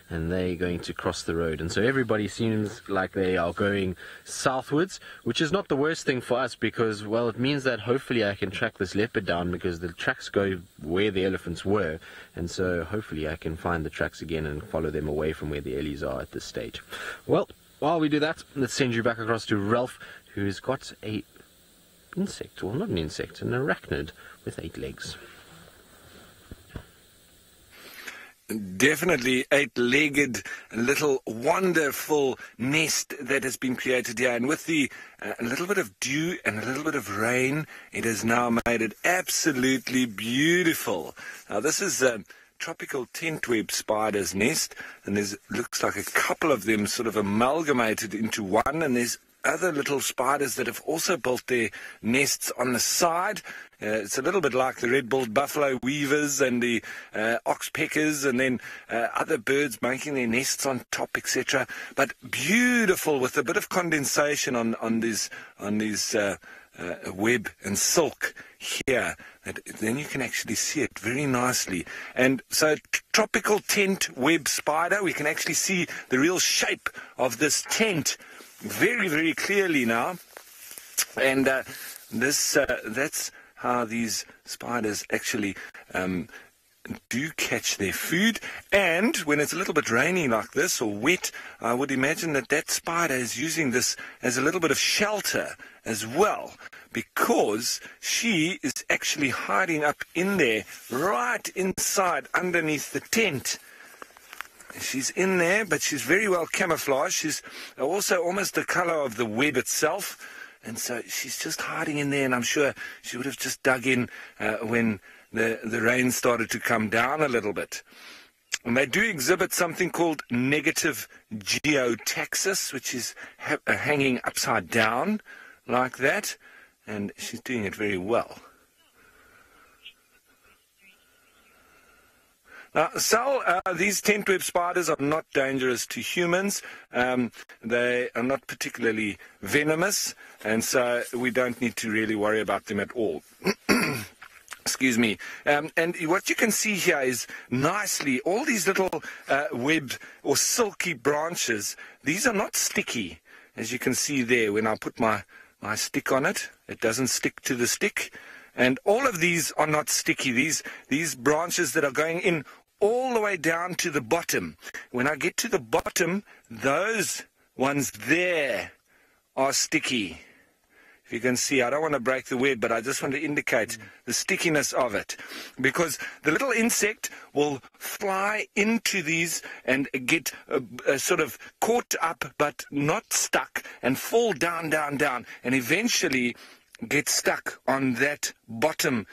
and they're going to cross the road. And so everybody seems like they are going southwards, which is not the worst thing for us because, well, it means that hopefully I can track this leopard down because the tracks go where the elephants were, and so hopefully I can find the tracks again and follow them away from where the Ellies are at this stage. Well, while we do that, let's send you back across to Ralph, who's got a insect, well, not an insect, an arachnid with 8 legs. Definitely 8-legged little wonderful nest that has been created here, and with the a little bit of dew and a little bit of rain, it has now made it absolutely beautiful. Now this is a tropical tent web spider's nest, and there's looks like a couple of them sort of amalgamated into one, and there's other little spiders that have also built their nests on the side. It's a little bit like the red-billed buffalo weavers and the oxpeckers, and then other birds making their nests on top, etc. But beautiful, with a bit of condensation on these web and silk here. Then you can actually see it very nicely. And so tropical tent web spider, we can actually see the real shape of this tent very, very clearly now. And that's how these spiders actually do catch their food. And when it's a little bit rainy like this or wet, I would imagine that spider is using this as a little bit of shelter as well, because she is actually hiding up in there, right inside underneath the tent. She's in there, but she's very well camouflaged. She's also almost the color of the web itself. And so she's just hiding in there, and I'm sure she would have just dug in when the rain started to come down a little bit. And they do exhibit something called negative geotaxis, which is hanging upside down like that. And she's doing it very well. Now, Sal, these tent web spiders are not dangerous to humans. They are not particularly venomous, and so we don't need to really worry about them at all. Excuse me. And what you can see here is nicely all these little web or silky branches. These are not sticky, as you can see there. When I put my stick on it, it doesn't stick to the stick. And all of these are not sticky. These branches that are going in all the way down to the bottom. When I get to the bottom, those ones there are sticky. If you can see, I don't want to break the web, but I just want to indicate the stickiness of it. Because the little insect will fly into these and get sort of caught up, but not stuck, and fall down, down, down, and eventually get stuck on that bottom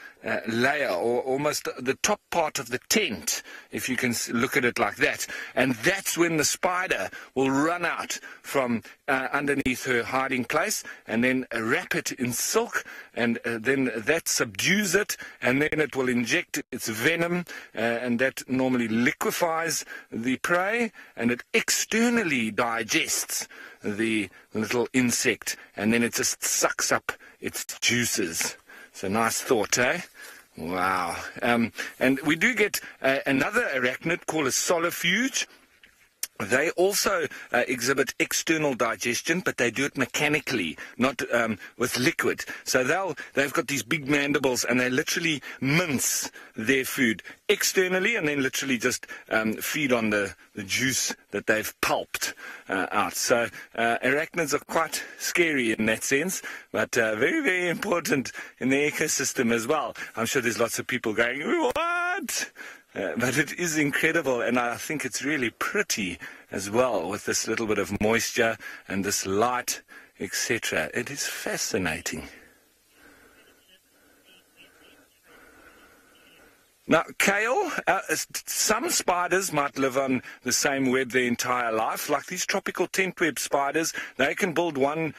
layer, or almost the top part of the tent, if you can look at it like that. And that's when the spider will run out from underneath her hiding place and then wrap it in silk, and then that subdues it, and then it will inject its venom, and that normally liquefies the prey, and it externally digests the little insect, and then it just sucks up its juices. It's a nice thought, eh? Wow. And we do get another arachnid called a solifuge. They also exhibit external digestion, but they do it mechanically, not with liquid. So they've got these big mandibles, and they literally mince their food externally, and then literally just feed on the juice that they've pulped out. So arachnids are quite scary in that sense, but very, very important in the ecosystem as well. I'm sure there's lots of people going, what? But it is incredible, and I think it's really pretty as well, with this little bit of moisture and this light, etc. It is fascinating. Now, kale, some spiders might live on the same web their entire life. Like these tropical tent web spiders, they can build one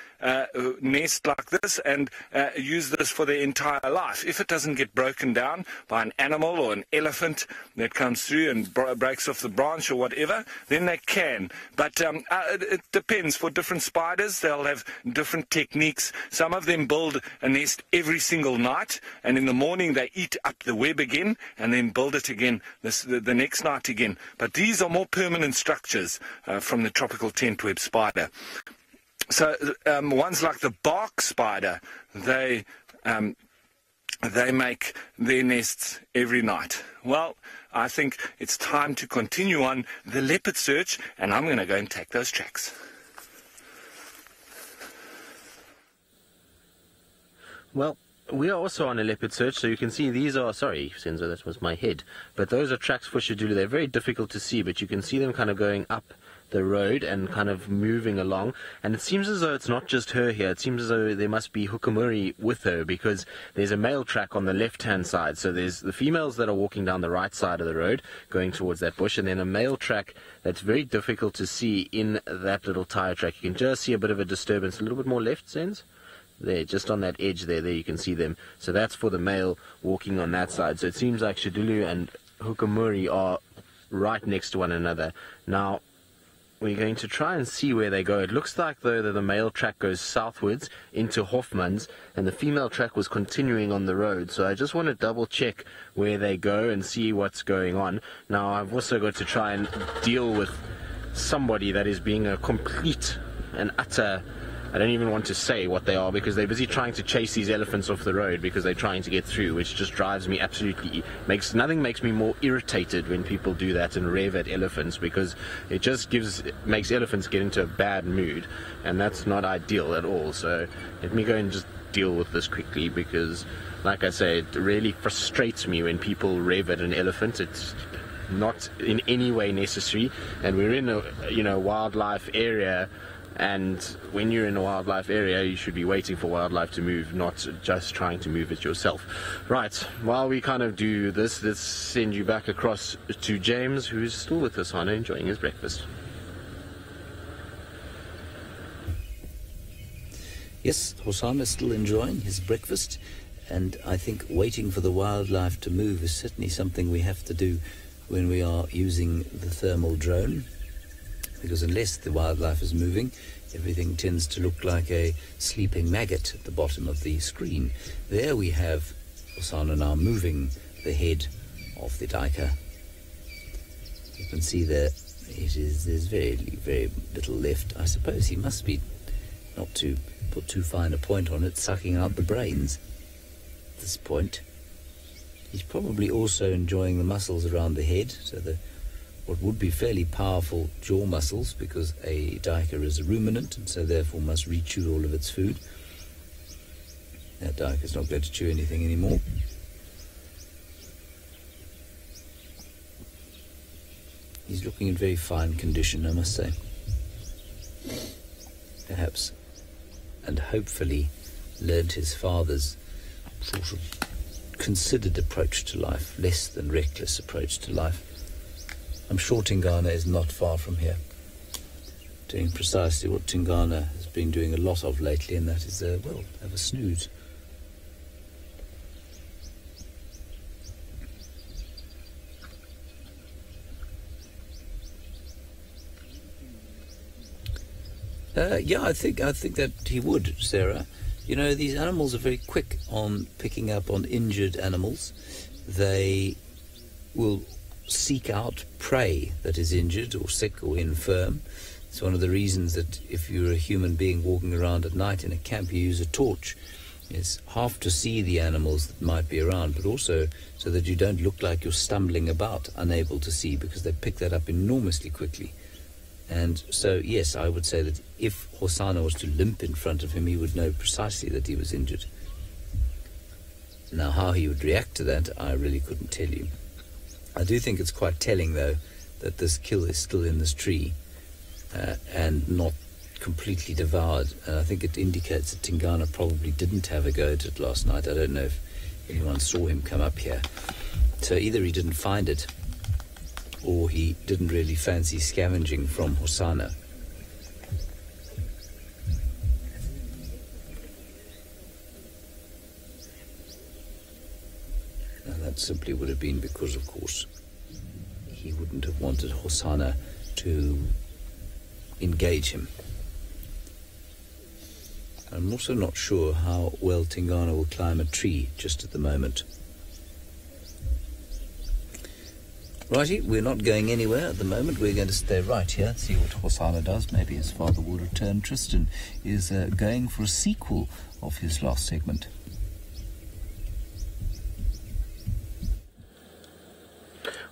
nest like this and use this for their entire life. If it doesn't get broken down by an animal or an elephant that comes through and breaks off the branch or whatever, then they can. But it depends. For different spiders, they'll have different techniques. Some of them build a nest every single night, and in the morning they eat up the web again, and then build it again the next night again. But these are more permanent structures from the tropical tent web spider. So ones like the bark spider, they make their nests every night. Well, I think it's time to continue on the leopard search, and I'm going to go and take those tracks. Well, we are also on a leopard search, so you can see these are, sorry, Senzo, that was my head, but those are tracks for Shadulu. They're very difficult to see, but you can see them kind of going up the road and kind of moving along, and it seems as though it's not just her here. It seems as though there must be Hukamuri with her, because there's a male track on the left-hand side. So there's the females that are walking down the right side of the road going towards that bush, and then a male track that's very difficult to see in that little tire track. You can just see a bit of a disturbance, a little bit more left, Sense. There, just on that edge there you can see them. So that's for the male walking on that side. So it seems like Shadulu and Hukamuri are right next to one another. Now, we're going to try and see where they go. It looks like, though, that the male track goes southwards into Hoffman's, and the female track was continuing on the road. So I just want to double-check where they go and see what's going on. Now, I've also got to try and deal with somebody that is being a complete and utter... I don't even want to say what they are, because they're busy trying to chase these elephants off the road because they're trying to get through, which just drives me absolutely... Nothing makes me more irritated when people do that and rev at elephants, because it just makes elephants get into a bad mood, and that's not ideal at all. So let me go and just deal with this quickly, because, like I say, it really frustrates me when people rev at an elephant. It's not in any way necessary, and we're in a wildlife area. And when you're in a wildlife area, you should be waiting for wildlife to move, not just trying to move it yourself. Right, while we kind of do this, let's send you back across to James, who's still with us, Hana, enjoying his breakfast. Yes, Hossam is still enjoying his breakfast, and I think waiting for the wildlife to move is certainly something we have to do when we are using the thermal drone. Because unless the wildlife is moving, everything tends to look like a sleeping maggot at the bottom of the screen. There we have Osana now moving the head of the duiker. You can see there there's very, very little left. I suppose he must be, not to put too fine a point on it, sucking out the brains at this point. He's probably also enjoying the muscles around the head, so the what would be fairly powerful jaw muscles, because a duiker is a ruminant and so therefore must re-chew all of its food. That duiker's not going to chew anything anymore. He's looking in very fine condition, I must say. Perhaps, and hopefully, learned his father's sort of considered approach to life, less than reckless approach to life. I'm sure Tingana is not far from here, doing precisely what Tingana has been doing a lot of lately, and that is, well, have a snooze. Yeah, I think that he would, Sarah. You know, these animals are very quick on picking up on injured animals. They will seek out prey that is injured or sick or infirm. It's one of the reasons that if you're a human being walking around at night in a camp, you use a torch. It's half to see the animals that might be around, but also so that you don't look like you're stumbling about, unable to see, because they pick that up enormously quickly. And so, yes, I would say that if Hosana was to limp in front of him, he would know precisely that he was injured. Now, how he would react to that, I really couldn't tell you. I do think it's quite telling, though, that this kill is still in this tree and not completely devoured. And I think it indicates that Tingana probably didn't have a go at it last night. I don't know if anyone saw him come up here. So either he didn't find it, or he didn't really fancy scavenging from Hosana. And that simply would have been because, of course, he wouldn't have wanted Hosana to engage him. I'm also not sure how well Tingana will climb a tree just at the moment. Righty, we're not going anywhere at the moment. We're going to stay right here and see what Hosana does. Maybe his father will return. Tristan is going for a sequel of his last segment.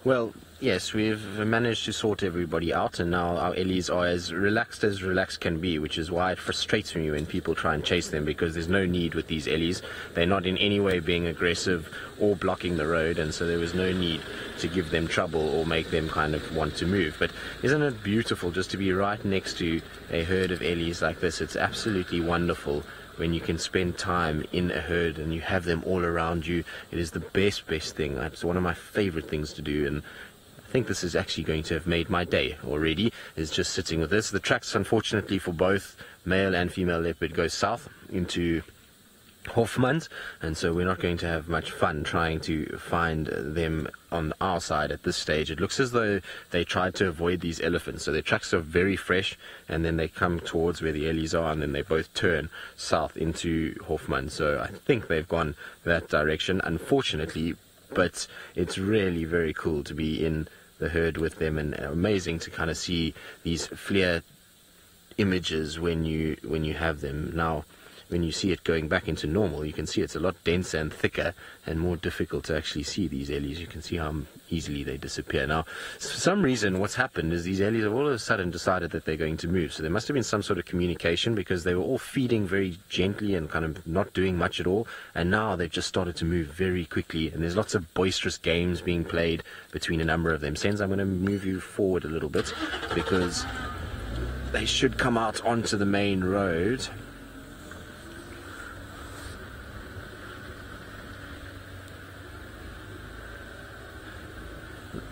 Well, yes, we've managed to sort everybody out, and now our Ellies are as relaxed can be, which is why it frustrates me when people try and chase them, because there's no need with these Ellies. They're not in any way being aggressive or blocking the road, and so there was no need to give them trouble or make them kind of want to move. But isn't it beautiful just to be right next to a herd of Ellies like this? It's absolutely wonderful when you can spend time in a herd and you have them all around you. It is the best thing. It's one of my favorite things to do, and I think this is actually going to have made my day already, is just sitting with this. The tracks, unfortunately, for both male and female leopard go south into Hofmans, and so we're not going to have much fun trying to find them on our side at this stage. It looks as though they tried to avoid these elephants, so their tracks are very fresh, and then they come towards where the Ellies are, and then they both turn south into Hofmans. So I think they've gone that direction, unfortunately, but it's really very cool to be in the herd with them, and amazing to kind of see these flare images when you have them. Now, when you see it going back into normal, you can see it's a lot denser and thicker and more difficult to actually see these Ellies. You can see how easily they disappear. Now, for some reason, what's happened is these Ellies have all of a sudden decided that they're going to move. So there must have been some sort of communication, because they were all feeding very gently and kind of not doing much at all. And now they've just started to move very quickly. And there's lots of boisterous games being played between a number of them. Sens, I'm going to move you forward a little bit, because they should come out onto the main road.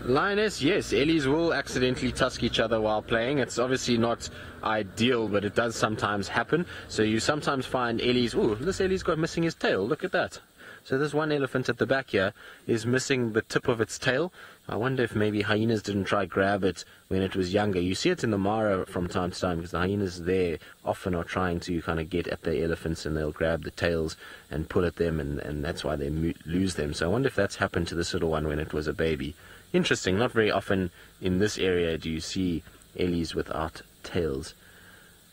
Lioness, yes, Ellies will accidentally tusk each other while playing. It's obviously not ideal, but it does sometimes happen. So you sometimes find Ellies, ooh, this Ellie's got missing his tail, look at that. So this one elephant at the back here is missing the tip of its tail. I wonder if maybe hyenas didn't try grab it when it was younger. You see it in the Mara from time to time, because the hyenas there often are trying to kind of get at the elephants, and they'll grab the tails and pull at them, and that's why they lose them. So I wonder if that's happened to this little one when it was a baby. Interesting, not very often in this area do you see Ellies without tails.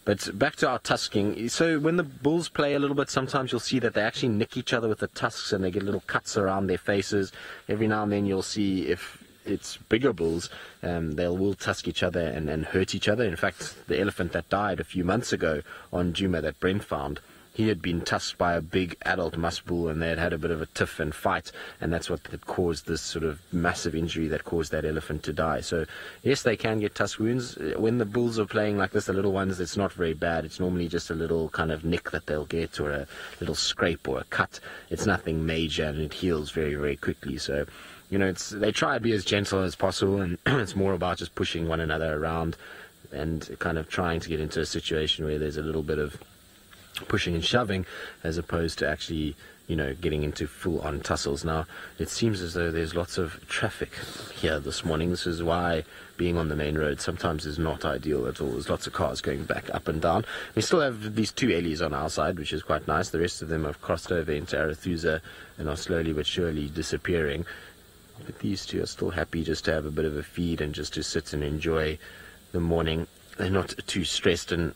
But back to our tusking. So when the bulls play a little bit, sometimes you'll see that they actually nick each other with the tusks, and they get little cuts around their faces. Every now and then you'll see if it's bigger bulls, they will tusk each other and hurt each other. In fact, the elephant that died a few months ago on Juma that Brent found, he had been tusked by a big adult musk bull, and they had a bit of a tiff and fight, and that's what had caused this sort of massive injury that caused that elephant to die. So yes, they can get tusk wounds. When the bulls are playing like this, the little ones, it's not very bad. It's normally just a little kind of nick that they'll get, or a little scrape or a cut. It's nothing major, and it heals very, very quickly. So, you know, they try to be as gentle as possible, and it's more about just pushing one another around and kind of trying to get into a situation where there's a little bit of pushing and shoving, as opposed to actually, you know, getting into full-on tussles. Now, it seems as though there's lots of traffic here this morning. This is why being on the main road sometimes is not ideal at all. There's lots of cars going back up and down. We still have these two Ellies on our side, which is quite nice. The rest of them have crossed over into Arathusa and are slowly but surely disappearing. But these two are still happy just to have a bit of a feed and just to sit and enjoy the morning. They're not too stressed, and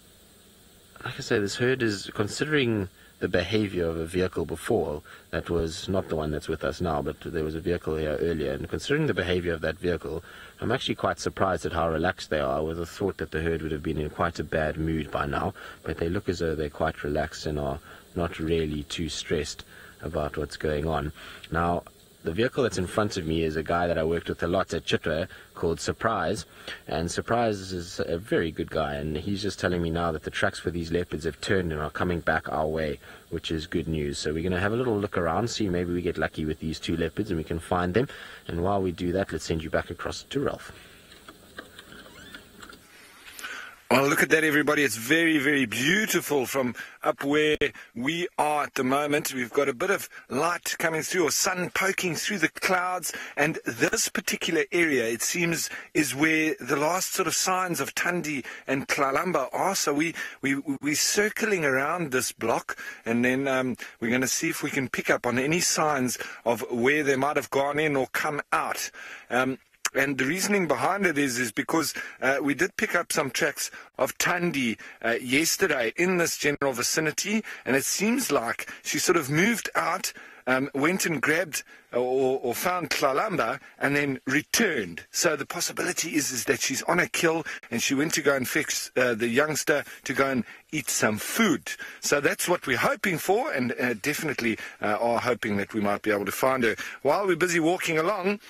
like I say, this herd is, considering the behavior of a vehicle before, that was not the one that's with us now, but there was a vehicle here earlier, and considering the behavior of that vehicle, I'm actually quite surprised at how relaxed they are. I would have thought that the herd would have been in quite a bad mood by now, but they look as though they're quite relaxed and are not really too stressed about what's going on. Now, the vehicle that's in front of me is a guy that I worked with a lot at Chitwa called Surprise, and Surprise is a very good guy, and he's just telling me now that the tracks for these leopards have turned and are coming back our way, which is good news. So we're going to have a little look around, see maybe we get lucky with these two leopards and we can find them, and while we do that, let's send you back across to Ralph. Well, look at that, everybody. It's very, very beautiful from up where we are at the moment. We've got a bit of light coming through, or sun poking through the clouds. And this particular area, it seems, is where the last sort of signs of Thandi and Tlalamba are. So we're circling around this block, and then we're going to see if we can pick up on any signs of where they might have gone in or come out. And the reasoning behind it is because we did pick up some tracks of Thandi yesterday in this general vicinity, and it seems like she sort of moved out, went and grabbed or found Tlalamba and then returned. So the possibility is that she's on a kill and she went to go and fix the youngster to go and eat some food. So that's what we're hoping for, and definitely are hoping that we might be able to find her. While we're busy walking along,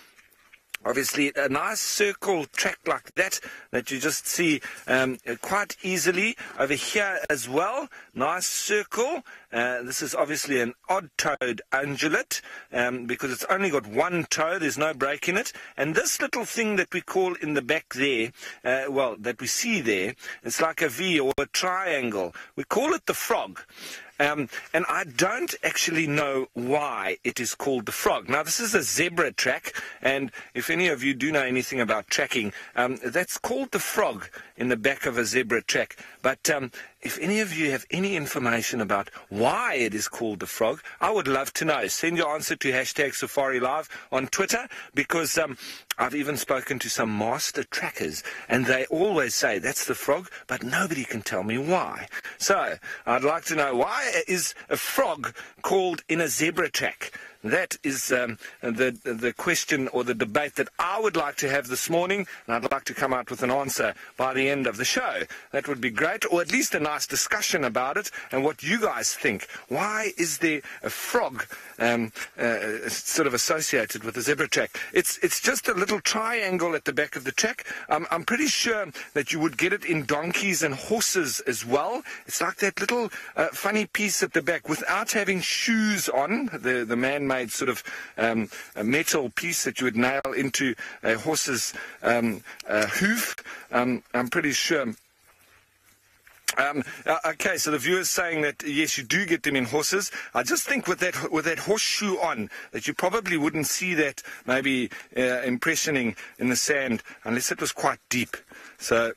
obviously, a nice circle track like that you just see quite easily over here as well. Nice circle. This is obviously an odd-toed ungulate because it's only got one toe. There's no break in it. And this little thing that we call in the back there, that we see there, it's like a V or a triangle. We call it the frog. And I don't actually know why it is called the frog. Now, this is a zebra track, and if any of you do know anything about tracking, that's called the frog in the back of a zebra track. But if any of you have any information about why it is called the frog, I would love to know. Send your answer to #SafariLive on Twitter, because I've even spoken to some master trackers, and they always say that's the frog, but nobody can tell me why. So I'd like to know, why is a frog called in a zebra track? That is the question or the debate that I would like to have this morning, and I'd like to come out with an answer by the end of the show. That would be great, or at least a nice discussion about it and what you guys think. Why is there a frog sort of associated with the zebra track? It's just a little triangle at the back of the track. I'm pretty sure that you would get it in donkeys and horses as well. It's like that little funny piece at the back without having shoes on, the man-made sort of a metal piece that you would nail into a horse's hoof. I'm pretty sure. Okay, so the viewer's saying that yes, you do get them in horses. I just think with that horseshoe on, that you probably wouldn't see that maybe impressioning in the sand unless it was quite deep. So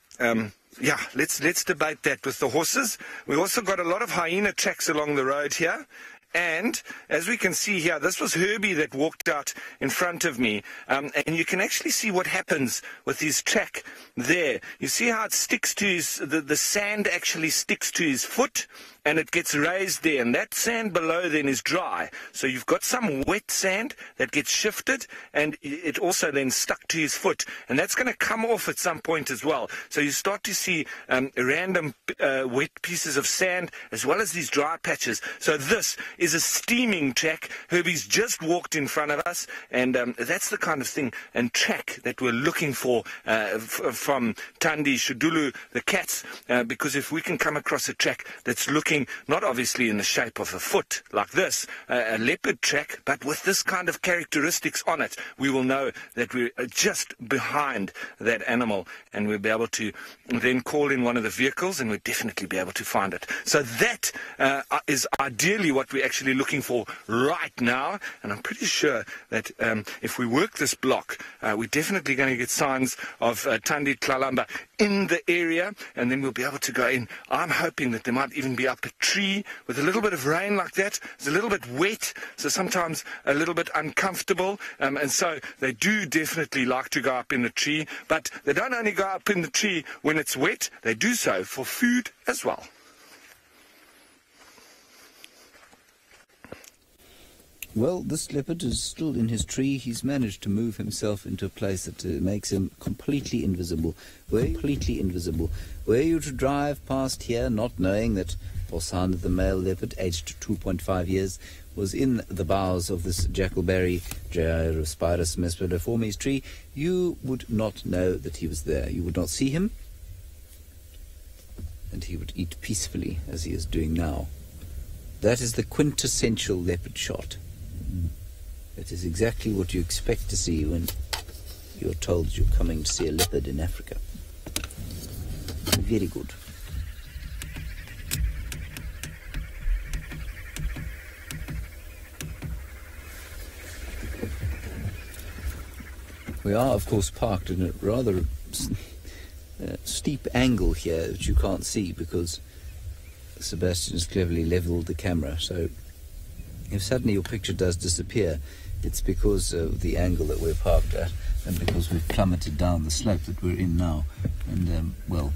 yeah, let's debate that with the horses. We also got a lot of hyena tracks along the road here. And as we can see here, this was Herbie that walked out in front of me. And you can actually see what happens with his track there. You see how it sticks to his, the sand actually sticks to his foot. and it gets raised there, and that sand below then is dry. So you've got some wet sand that gets shifted, and it also then stuck to his foot, and that's going to come off at some point as well. So you start to see random wet pieces of sand as well as these dry patches. So this is a steaming track. Herbie's just walked in front of us, and that's the kind of thing and track that we're looking for from Tandi, Shudulu, the cats, because if we can come across a track that's looking not obviously in the shape of a foot like this, a leopard track, but with this kind of characteristics on it, we will know that we're just behind that animal, and we'll be able to then call in one of the vehicles, and we'll definitely be able to find it. So that is ideally what we're actually looking for right now, and I'm pretty sure that if we work this block, we're definitely going to get signs of Tandi Tlalamba in the area, and then we'll be able to go in. I'm hoping that there might even be up a tree with a little bit of rain like that. It's a little bit wet, so sometimes a little bit uncomfortable, and so they do definitely like to go up in the tree, but they don't only go up in the tree when it's wet, they do so for food as well. Well, this leopard is still in his tree. He's managed to move himself into a place that makes him completely invisible. Were you to drive past here not knowing that Bosana, the male leopard, aged 2.5 years, was in the boughs of this jackalberry Gyrospirus mesperliformes tree, you would not know that he was there. You would not see him, and he would eat peacefully as he is doing now. That is the quintessential leopard shot. It is exactly what you expect to see when you're told you're coming to see a leopard in Africa. Very good. We are, of course, parked in a rather steep angle here which you can't see because Sebastian has cleverly leveled the camera, so if suddenly your picture does disappear, it's because of the angle that we're parked at and because we've plummeted down the slope that we're in now. And, well,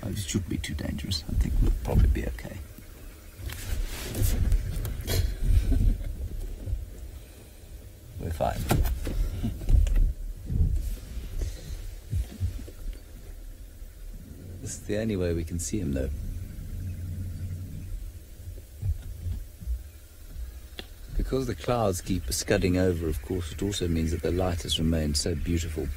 it shouldn't be too dangerous. I think we'll probably be okay. We're fine. This is the only way we can see him, though. Because the clouds keep scudding over, of course, it also means that the light has remained so beautiful.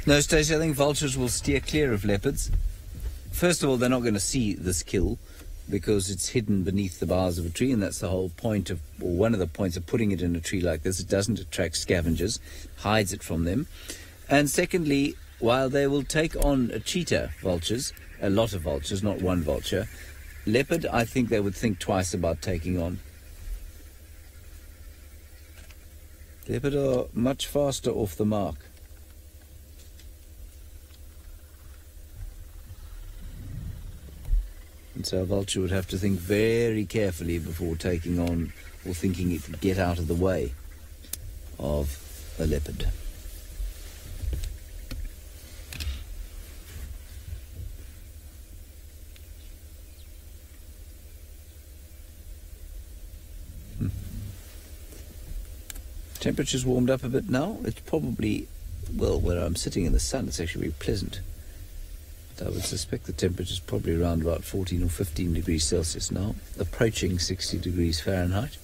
No, Stacey, I think vultures will steer clear of leopards. First of all, they're not going to see this kill because it's hidden beneath the boughs of a tree, and that's the whole point of, or one of the points of putting it in a tree like this. It doesn't attract scavengers, hides it from them. And secondly, while they will take on a cheetah, vultures, a lot of vultures, not one vulture, leopard, I think they would think twice about taking on. Leopard are much faster off the mark. And so a vulture would have to think very carefully before taking on or thinking it could get out of the way of a leopard. Temperature's warmed up a bit now. It's probably, well, where I'm sitting in the sun, it's actually very pleasant. But I would suspect the temperature's probably around about 14 or 15 degrees Celsius now, approaching 60 degrees Fahrenheit.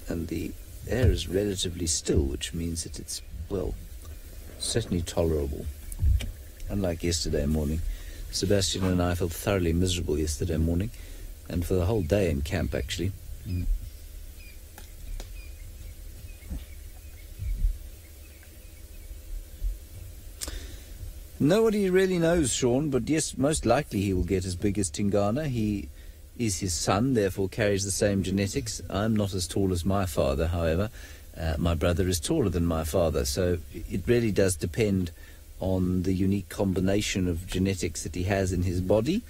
And the air is relatively still, which means that it's, well, certainly tolerable. Unlike yesterday morning. Sebastian and I felt thoroughly miserable yesterday morning, and for the whole day in camp, actually. Nobody really knows, Sean, but yes, most likely he will get as big as Tingana. He is his son, therefore carries the same genetics. I'm not as tall as my father, however. My brother is taller than my father, so it really does depend on the unique combination of genetics that he has in his body.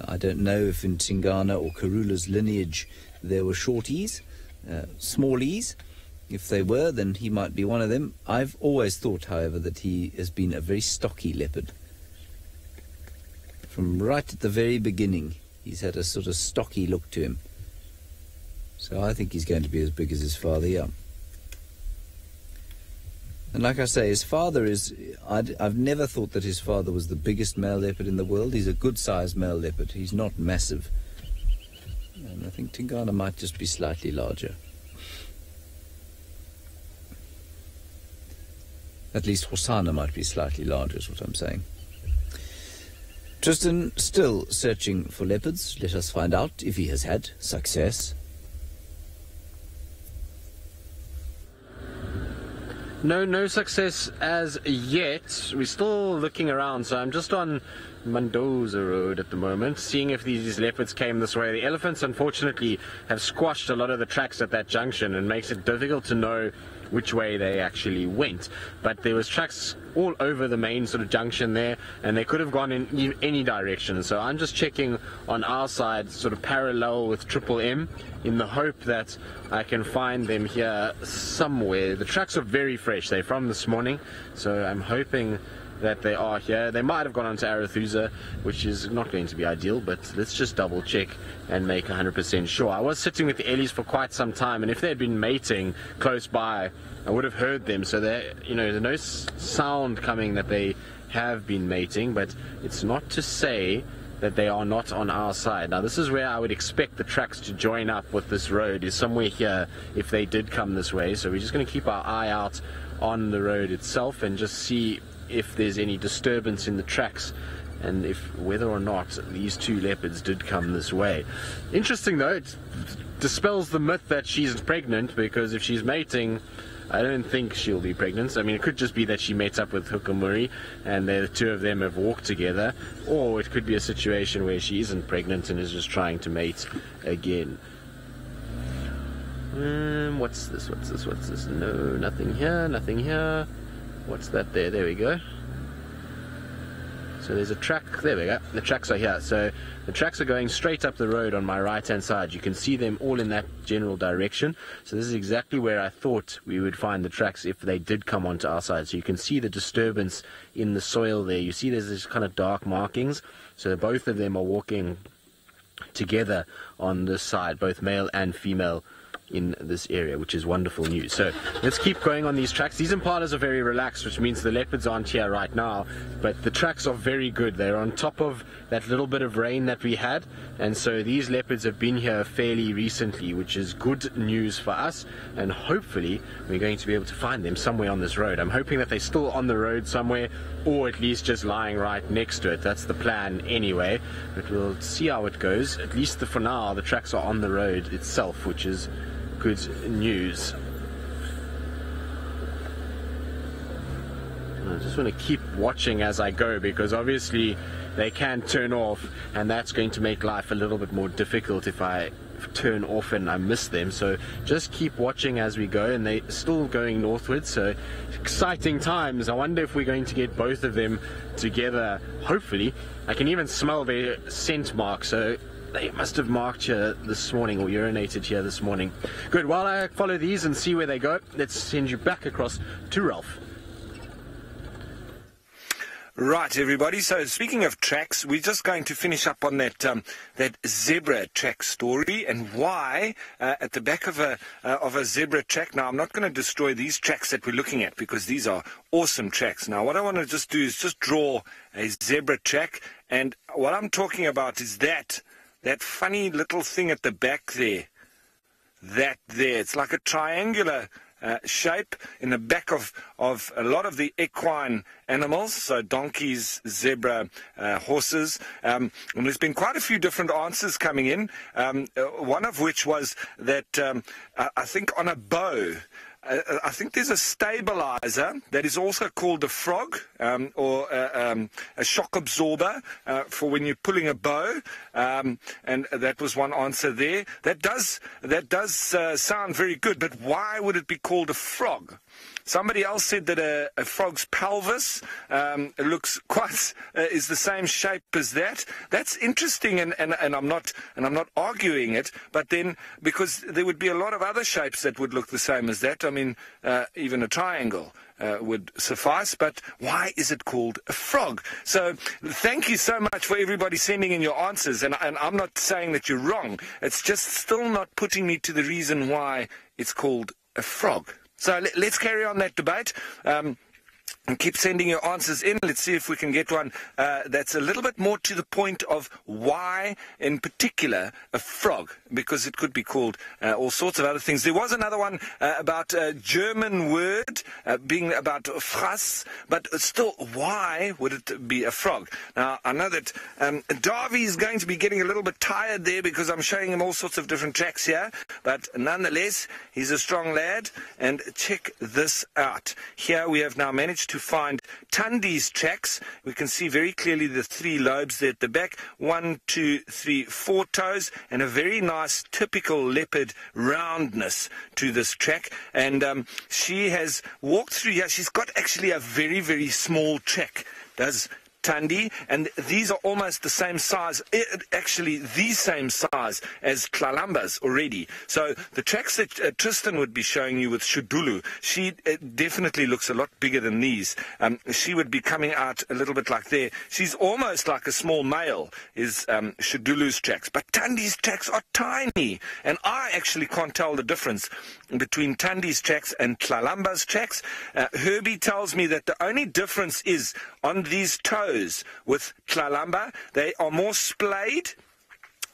I don't know if in Tingana or Karula's lineage there were shorties, smallies. If they were, then he might be one of them. I've always thought, however, that he has been a very stocky leopard. From right at the very beginning, he's had a sort of stocky look to him. So I think he's going to be as big as his father, yeah. And like I say, his father is... I've never thought that his father was the biggest male leopard in the world. He's a good-sized male leopard. He's not massive. And I think Tingana might just be slightly larger. At least Hosana might be slightly larger, is what I'm saying. Tristan still searching for leopards. Let us find out if he has had success. No success as yet. We're still looking around, so I'm just on Mendoza Road at the moment, seeing if these leopards came this way. The elephants, unfortunately, have squashed a lot of the tracks at that junction and makes it difficult to know which way they actually went. But there was tracks all over the main sort of junction there, and they could have gone in any direction. So I'm just checking on our side, sort of parallel with Triple M, in the hope that I can find them here somewhere. The tracks are very fresh. They're from this morning, so I'm hoping that they are here. They might have gone on to Arathusa, which is not going to be ideal, but let's just double check and make 100% sure. I was sitting with the Ellies for quite some time, and if they had been mating close by, I would have heard them. So there, there's no sound coming that they have been mating, but it's not to say that they are not on our side. Now this is where I would expect the tracks to join up with this road, is somewhere here if they did come this way. So we're just going to keep our eye out on the road itself and just see if there's any disturbance in the tracks, and if whether or not these two leopards did come this way. Interesting though, it dispels the myth that she's pregnant, because if she's mating, I don't think she'll be pregnant. I mean, it could just be that she met up with Hukamuri and the two of them have walked together, or it could be a situation where she isn't pregnant and is just trying to mate again. What's this? No, nothing here. What's that there? There we go. So there's a track. There we go. The tracks are here. So the tracks are going straight up the road on my right hand side. You can see them all in that general direction. So this is exactly where I thought we would find the tracks if they did come onto our side. So you can see the disturbance in the soil there. You see there's this kind of dark markings. So both of them are walking together on this side, both male and female, in this area, which is wonderful news. So let's keep going on these tracks. These impalas are very relaxed, which means the leopards aren't here right now, but the tracks are very good. They're on top of that little bit of rain that we had, and so these leopards have been here fairly recently, which is good news for us, and hopefully we're going to be able to find them somewhere on this road. I'm hoping that they're still on the road somewhere, or at least just lying right next to it. That's the plan anyway, but we'll see how it goes. At least for now, the tracks are on the road itself, which is good news. I just want to keep watching as I go, because obviously they can turn off, and that's going to make life a little bit more difficult if I turn off and I miss them. So just keep watching as we go, and they're still going northwards, so exciting times. I wonder if we're going to get both of them together. Hopefully. I can even smell their scent mark, so they must have marked here this morning, or urinated here this morning. Good. While I follow these and see where they go, let's send you back across to Ralph. Right, everybody. So speaking of tracks, we're just going to finish up on that that zebra track story, and why at the back of a zebra track. Now, I'm not going to destroy these tracks that we're looking at, because these are awesome tracks. Now, what I want to just do is just draw a zebra track, and what I'm talking about is that funny little thing at the back there. That there. It's like a triangular shape in the back of a lot of the equine animals, so donkeys, zebra, horses. And there's been quite a few different answers coming in, one of which was that I think on a bow, I think there's a stabilizer that is also called a frog, or a shock absorber for when you're pulling a bow, and that was one answer there. That does sound very good, but why would it be called a frog? Somebody else said that a frog's pelvis looks quite is the same shape as that. That's interesting, and I'm not arguing it. But then, because there would be a lot of other shapes that would look the same as that. I mean, even a triangle. would suffice. But why is it called a frog? So thank you so much for everybody sending in your answers. And I'm not saying that you're wrong. It's just still not putting me to the reason why it's called a frog. So let's carry on that debate. And keep sending your answers in. Let's see if we can get one that's a little bit more to the point of why, in particular, a frog, because it could be called all sorts of other things. There was another one about a German word being about frass, but still, why would it be a frog? Now, I know that Darby is going to be getting a little bit tired there because I'm showing him all sorts of different tracks here, but nonetheless, he's a strong lad, and check this out. Here we have now managed to find Tandi's tracks. We can see very clearly the 3 lobes there at the back. 1, 2, 3, 4 toes, and a very nice typical leopard roundness to this track. And she has walked through here. She's got actually a very, very small track, does Tandi, and these are almost the same size, actually the same size as Tlalambas already. So the tracks that Tristan would be showing you with Shudulu, she definitely looks a lot bigger than these. She would be coming out a little bit like there. She's almost like a small male, is Shudulu's tracks. But Tandi's tracks are tiny, and I actually can't tell the difference between Tandi's tracks and Tlalamba's tracks. Herbie tells me that the only difference is on these toes with Tlalamba. They are more splayed.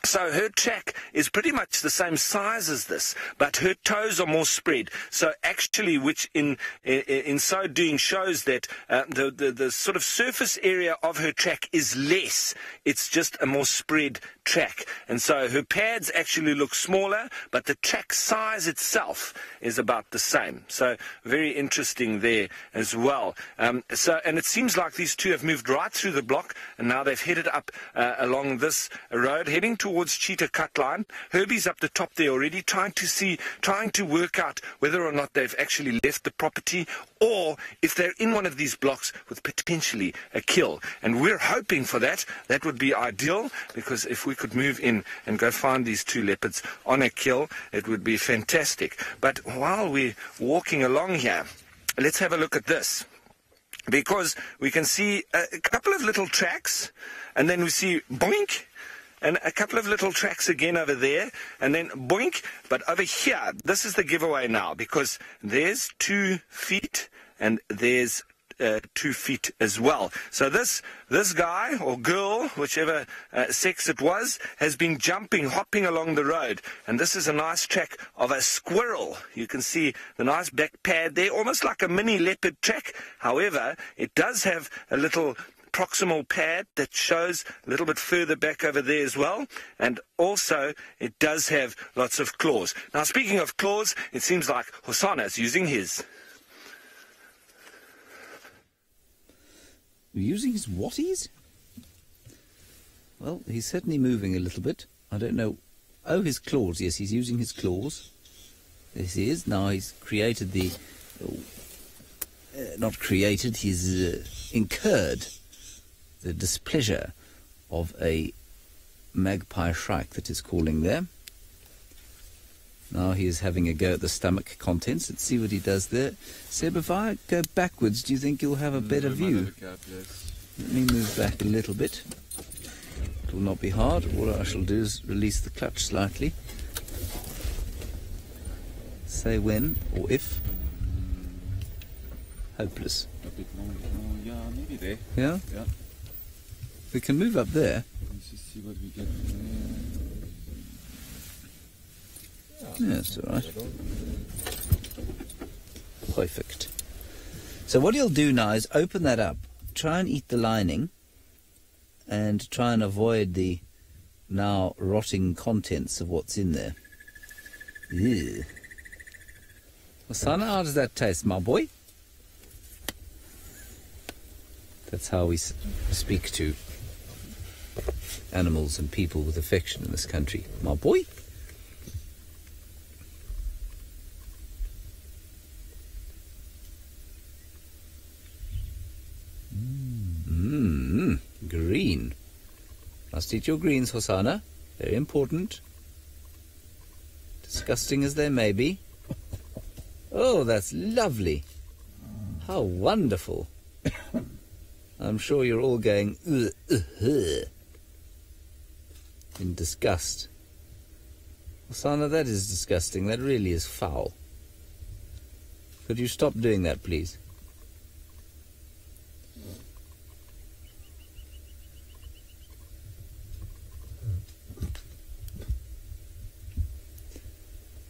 So her track is pretty much the same size as this, but her toes are more spread. So actually, which in so doing shows that the sort of surface area of her track is less. It's just a more spread track. And so her pads actually look smaller, but the track size itself is about the same. So very interesting there as well. And it seems like these two have moved right through the block, and now they've headed up along this road, heading towards Cheetah Cut Line. Herbie's up the top there already, trying to work out whether or not they've actually left the property, or if they're in one of these blocks with potentially a kill. And we're hoping for that. That would be ideal, because if we could move in and go find these 2 leopards on a kill, it would be fantastic. But while we're walking along here, let's have a look at this, because we can see a couple of little tracks, and then we see boink, and a couple of little tracks again over there, and then boink. But over here, this is the giveaway now, because there's 2 feet, and there's 2 feet as well. So this guy or girl, whichever sex it was, has been hopping along the road. And this is a nice track of a squirrel. You can see the nice back pad there, almost like a mini leopard track. However, it does have a little proximal pad that shows a little bit further back over there as well, and also it does have lots of claws. Now, speaking of claws, it seems like Hosanna is using his. Using his whatties? Well, he's certainly moving a little bit. I don't know. Oh, his claws. Yes, he's using his claws. This he is. Now he's created the... not created, he's incurred the displeasure of a magpie shrike that is calling there. Now he is having a go at the stomach contents. Let's see what he does there. Seb, if I go backwards, do you think you'll have a better view? Let me move back a little bit. It will not be hard. All I shall do is release the clutch slightly. Say when or if. Hopeless. A bit more, yeah, maybe there. Yeah? Yeah. We can move up there. Let's just see what we get there. Yeah, that's all right. Perfect. So what you'll do now is open that up, try and eat the lining, and try and avoid the now rotting contents of what's in there. Ew. Hosanna, how does that taste, my boy? That's how we speak to animals and people with affection in this country. My boy? Green. Must eat your greens, Hosanna. Very important. Disgusting as they may be. Oh, that's lovely. How wonderful. I'm sure you're all going in disgust. Osana, that is disgusting. That really is foul. Could you stop doing that, please?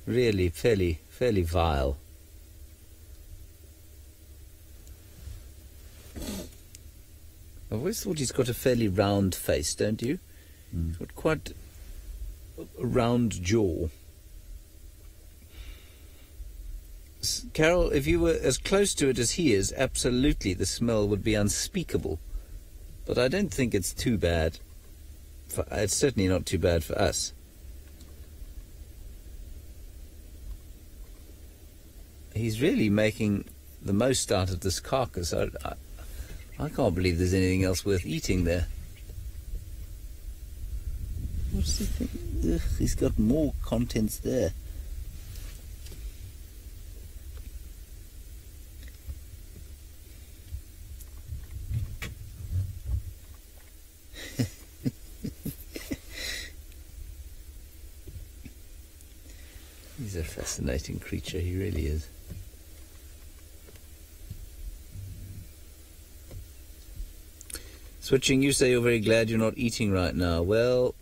Really, fairly vile. I've always thought he's got a fairly round face, don't you? He's got quite a round jaw. Carol, if you were as close to it as he is, absolutely the smell would be unspeakable. But I don't think it's too bad. It's certainly not too bad for us. He's really making the most out of this carcass. I can't believe there's anything else worth eating there. What's he thinking? Ugh, he's got more contents there. He's a fascinating creature, he really is. Switching, you say you're very glad you're not eating right now. Well,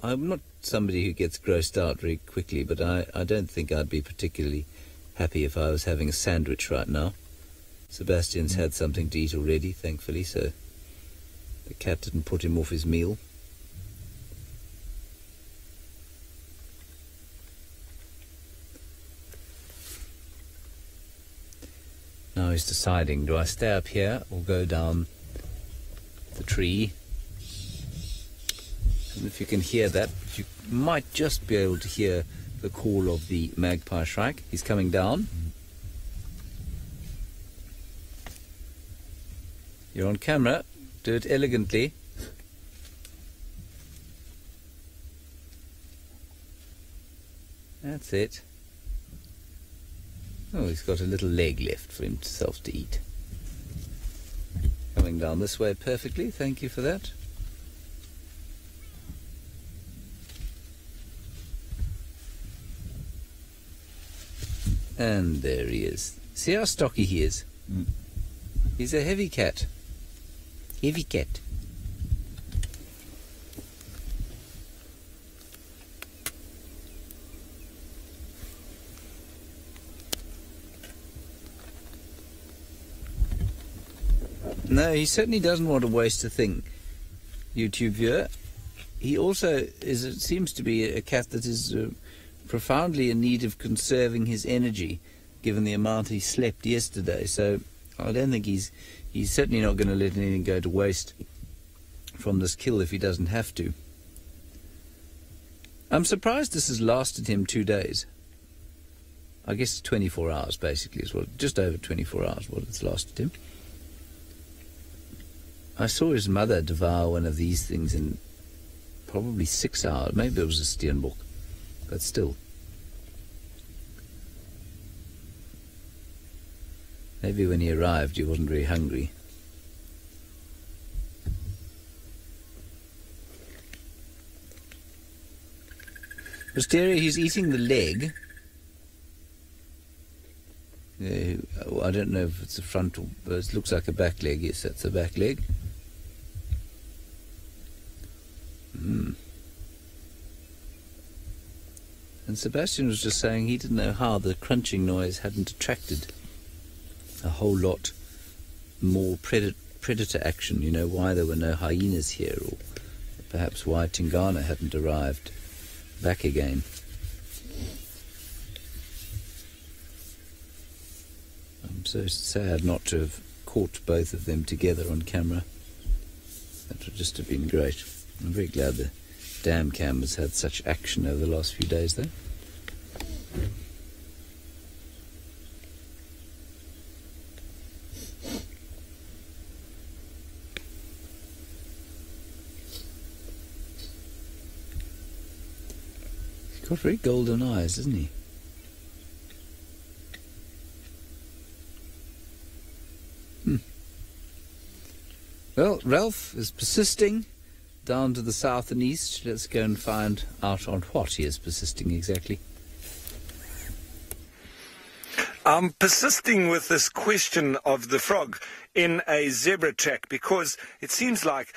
I'm not somebody who gets grossed out very quickly, but I don't think I'd be particularly happy if I was having a sandwich right now. Sebastian's had something to eat already, thankfully, so the cat didn't put him off his meal. Now he's deciding, do I stay up here or go down the tree? And if you can hear that, you might just be able to hear the call of the magpie shrike. He's coming down. You're on camera. Do it elegantly. That's it. Oh, he's got a little leg left for himself to eat. Coming down this way perfectly. Thank you for that. And there he is. See how stocky he is? He's a heavy cat. Heavy cat. No, he certainly doesn't want to waste a thing, YouTube viewer. He also seems to be a cat that is profoundly in need of conserving his energy, given the amount he slept yesterday. So I don't think he's certainly not going to let anything go to waste from this kill if he doesn't have to. I'm surprised this has lasted him 2 days. I guess 24 hours basically is what, just over 24 hours what it's lasted him. I saw his mother devour one of these things in probably 6 hours. Maybe it was a Steenbok, but still. Maybe when he arrived he wasn't very hungry. Wisteria, he's eating the leg. I don't know if it's a front or... It looks like a back leg. Yes, that's a back leg. And Sebastian was just saying he didn't know how the crunching noise hadn't attracted a whole lot more predator action. You know, why there were no hyenas here, or perhaps why Tingana hadn't arrived back again. I'm so sad not to have caught both of them together on camera. That would just have been great. I'm very glad the dam cam has had such action over the last few days, though. He's got very golden eyes, doesn't he? Well, Ralph is persisting down to the south and east. Let's go and find out on what he is persisting exactly. I'm persisting with this question of the frog in a zebra track because it seems like,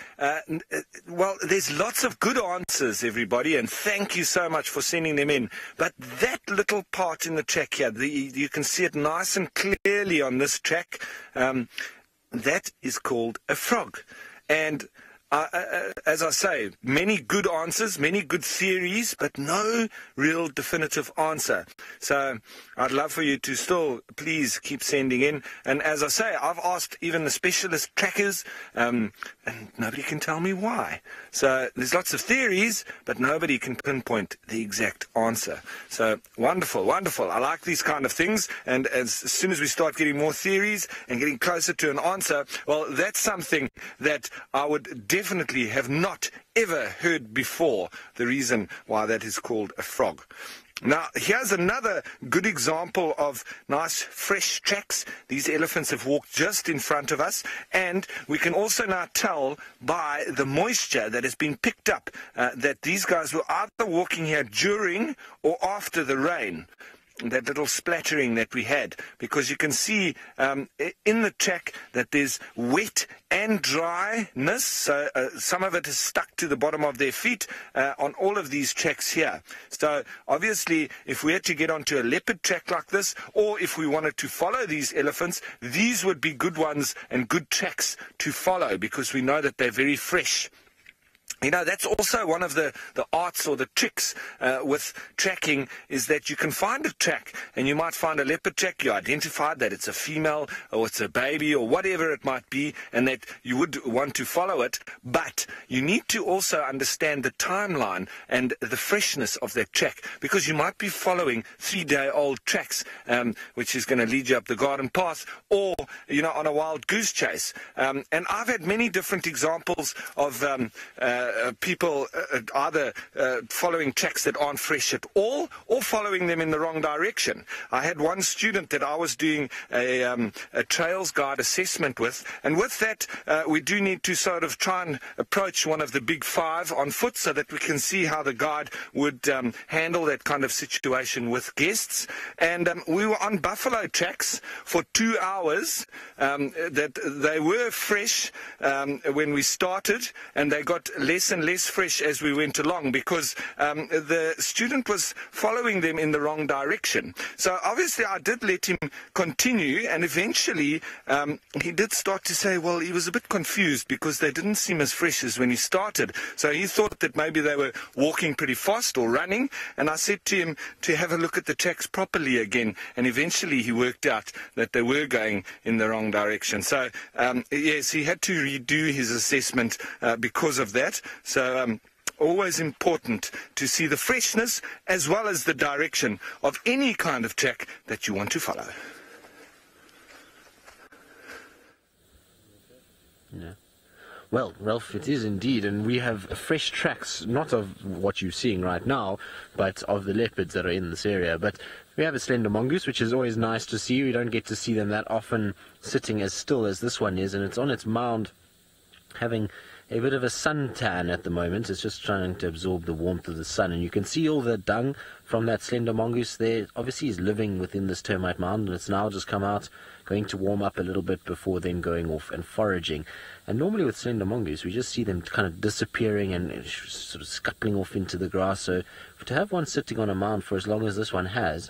well, there's lots of good answers, everybody, and thank you so much for sending them in. But that little part in the track here, you can see it nice and clearly on this track, that is called a frog. And as I say, many good answers, many good theories, but no real definitive answer. So I'd love for you to still please keep sending in. And as I say, I've asked even the specialist trackers, and nobody can tell me why. So there's lots of theories, but nobody can pinpoint the exact answer. So wonderful, wonderful. I like these kind of things. And as soon as we start getting more theories and getting closer to an answer, well, that's something that I would definitely have not ever heard before, the reason why that is called a frog. Now, here's another good example of nice fresh tracks. These elephants have walked just in front of us, and we can also now tell by the moisture that has been picked up that these guys were either walking here during or after the rain. That little splattering that we had, because you can see in the track that there's wet and dryness, so some of it is stuck to the bottom of their feet on all of these tracks here. So obviously if we had to get onto a leopard track like this, or if we wanted to follow these elephants, these would be good ones and good tracks to follow, because we know that they're very fresh. You know, that's also one of the arts or the tricks with tracking, is that you can find a track and you might find a leopard track. You identified that it's a female or it's a baby or whatever it might be, and that you would want to follow it. But you need to also understand the timeline and the freshness of that track, because you might be following 3-day-old tracks, which is going to lead you up the garden path, or, you know, on a wild goose chase. And I've had many different examples of people either following tracks that aren't fresh at all, or following them in the wrong direction. I had one student that I was doing a trails guide assessment with, and with that we do need to sort of try and approach one of the big 5 on foot, so that we can see how the guide would handle that kind of situation with guests. And we were on buffalo tracks for 2 hours. That they were fresh when we started, and they got less and less fresh as we went along, because the student was following them in the wrong direction. So obviously I did let him continue, and eventually he did start to say, well, he was a bit confused because they didn't seem as fresh as when he started. So he thought that maybe they were walking pretty fast or running, and I said to him to have a look at the tracks properly again, and eventually he worked out that they were going in the wrong direction. So yes, he had to redo his assessment because of that. So always important to see the freshness as well as the direction of any kind of track that you want to follow. Yeah. Well, Ralph, it is indeed, and we have fresh tracks, not of what you're seeing right now, but of the leopards that are in this area. But we have a slender mongoose, which is always nice to see. We don't get to see them that often sitting as still as this one is, and it's on its mound having a bit of a suntan at the moment. It's just trying to absorb the warmth of the sun, and you can see all the dung from that slender mongoose there. Obviously he's living within this termite mound, and it's now just come out, going to warm up a little bit before then going off and foraging. And normally with slender mongoose we just see them kind of disappearing and sort of scuttling off into the grass. So to have one sitting on a mound for as long as this one has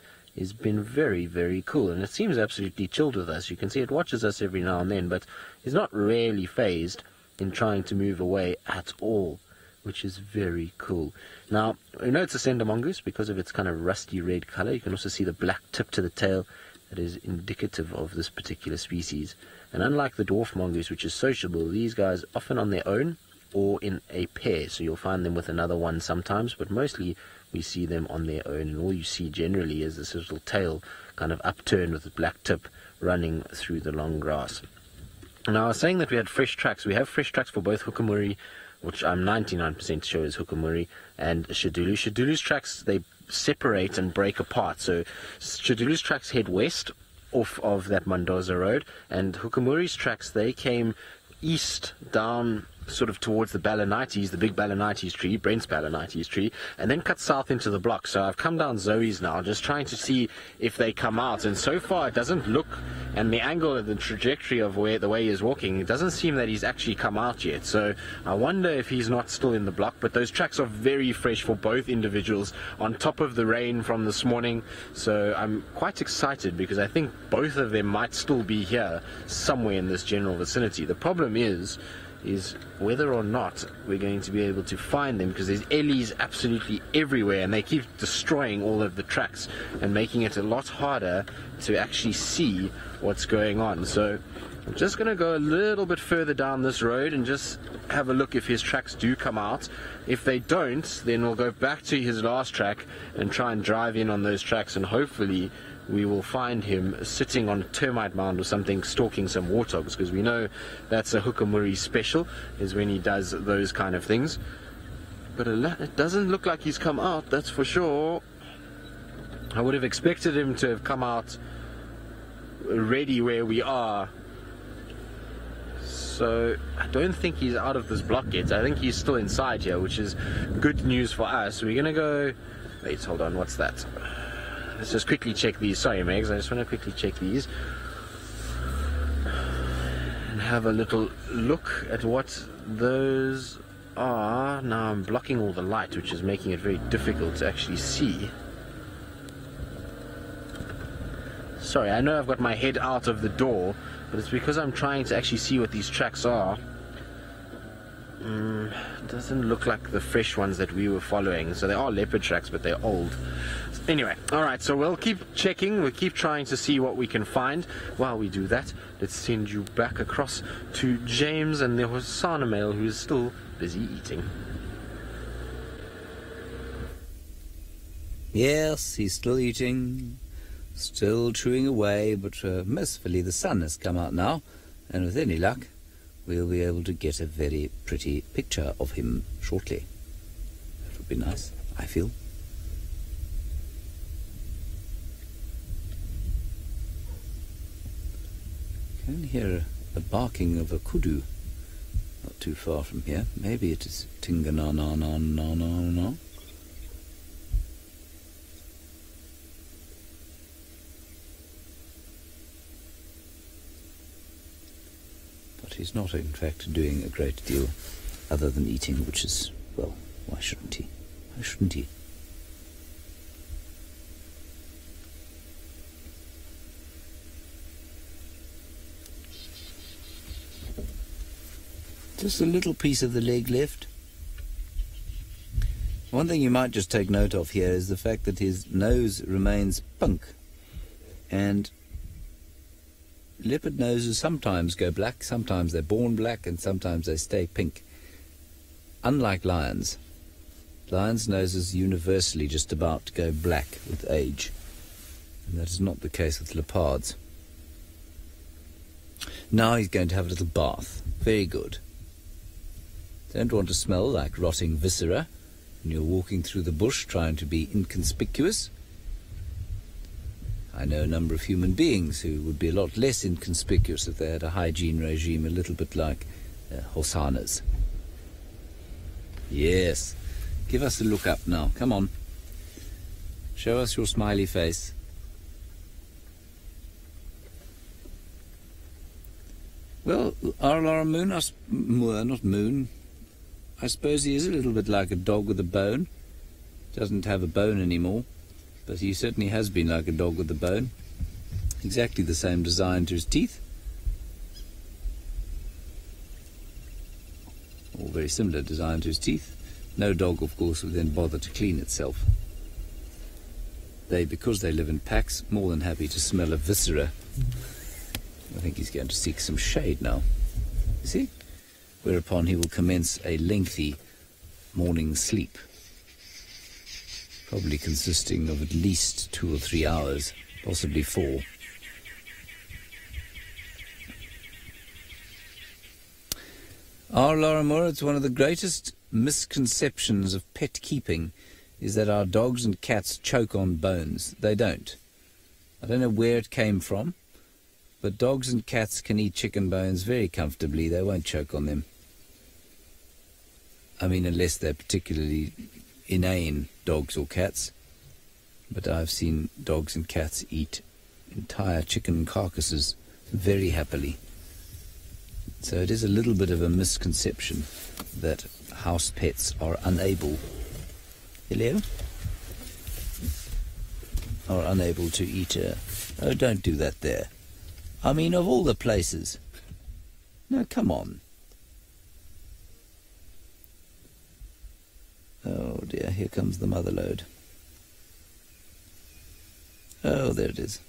been very, very cool, and it seems absolutely chilled with us. You can see it watches us every now and then, but is not really phased in trying to move away at all, which is very cool. Now, we know it's a slender mongoose because of its kind of rusty red color. You can also see the black tip to the tail that is indicative of this particular species. And unlike the dwarf mongoose, which is sociable, these guys often on their own or in a pair. So you'll find them with another one sometimes, but mostly we see them on their own, and all you see generally is this little tail kind of upturned with a black tip running through the long grass. Now, I was saying that we had fresh tracks. We have fresh tracks for both Hukamuri, which I'm 99% sure is Hukamuri, and Shadulu. Shadulu's tracks, they separate and break apart. So Shadulu's tracks head west, off of that Mendoza Road, and Hukamuri's tracks, they came east down sort of towards the Balanites, the big Balanites tree, Brent's Balanites tree, and then cut south into the block. So I've come down Zoe's now, just trying to see if they come out, and so far it doesn't look, and the angle of the trajectory of the way he's walking, it doesn't seem that he's actually come out yet. So I wonder if he's not still in the block, but those tracks are very fresh for both individuals on top of the rain from this morning. So I'm quite excited because I think both of them might still be here somewhere in this general vicinity. The problem is whether or not we're going to be able to find them, because there's ellies absolutely everywhere and they keep destroying all of the tracks and making it a lot harder to actually see what's going on. So I'm just going to go a little bit further down this road and just have a look if his tracks do come out. If they don't, then we'll go back to his last track and try and drive in on those tracks, and hopefully we will find him sitting on a termite mound or something, stalking some warthogs, because we know that's a Hukamuri special, is when he does those kind of things. But it doesn't look like he's come out, that's for sure. I would have expected him to have come out ready where we are. So I don't think he's out of this block yet. I think he's still inside here, which is good news for us. We're gonna go, wait, hold on, what's that? Let's just quickly check these. Sorry, Megs, I just want to quickly check these and have a little look at what those are. Now I'm blocking all the light, which is making it very difficult to actually see. Sorry, I know I've got my head out of the door, but it's because I'm trying to actually see what these tracks are. Doesn't look like the fresh ones that we were following. So they are leopard tracks, but they're old. Anyway, alright, so we'll keep checking, we'll keep trying to see what we can find. While we do that, let's send you back across to James and the Hosanna male, who is still busy eating. Yes, he's still eating, still chewing away, but mercifully the sun has come out now, and with any luck, we'll be able to get a very pretty picture of him shortly. That would be nice, I feel. I can hear a barking of a kudu not too far from here. Maybe it is Tinga-na-na-na-na-na-na. But he's not, in fact, doing a great deal other than eating, which is, well, why shouldn't he? Why shouldn't he? Just a little piece of the leg left. One thing you might just take note of here is the fact that his nose remains pink. And leopard noses sometimes go black, sometimes they're born black, and sometimes they stay pink. Unlike lions, lions' noses universally just about go black with age. And that is not the case with leopards. Now he's going to have a little bath. Very good. Don't want to smell like rotting viscera when you're walking through the bush trying to be inconspicuous. I know a number of human beings who would be a lot less inconspicuous if they had a hygiene regime a little bit like Hosanna's. Yes. Give us a look up now. Come on. Show us your smiley face. Well, our moon, not moon. I suppose he is a little bit like a dog with a bone. Doesn't have a bone anymore, but he certainly has been like a dog with a bone. Exactly the same design to his teeth. Or very similar design to his teeth. No dog, of course, would then bother to clean itself. They, because they live in packs, more than happy to smell of viscera. I think he's going to seek some shade now. You see? Whereupon he will commence a lengthy morning sleep, probably consisting of at least 2 or 3 hours, possibly 4. Our Lorimura, it's one of the greatest misconceptions of pet keeping is that our dogs and cats choke on bones. They don't. I don't know where it came from. But dogs and cats can eat chicken bones very comfortably. They won't choke on them. I mean, unless they're particularly inane dogs or cats. But I've seen dogs and cats eat entire chicken carcasses very happily. So it is a little bit of a misconception that house pets are unable, are unable to eat a... Oh, don't do that there. I mean, of all the places. No, come on. Oh dear, here comes the mother lode. Oh, there it is.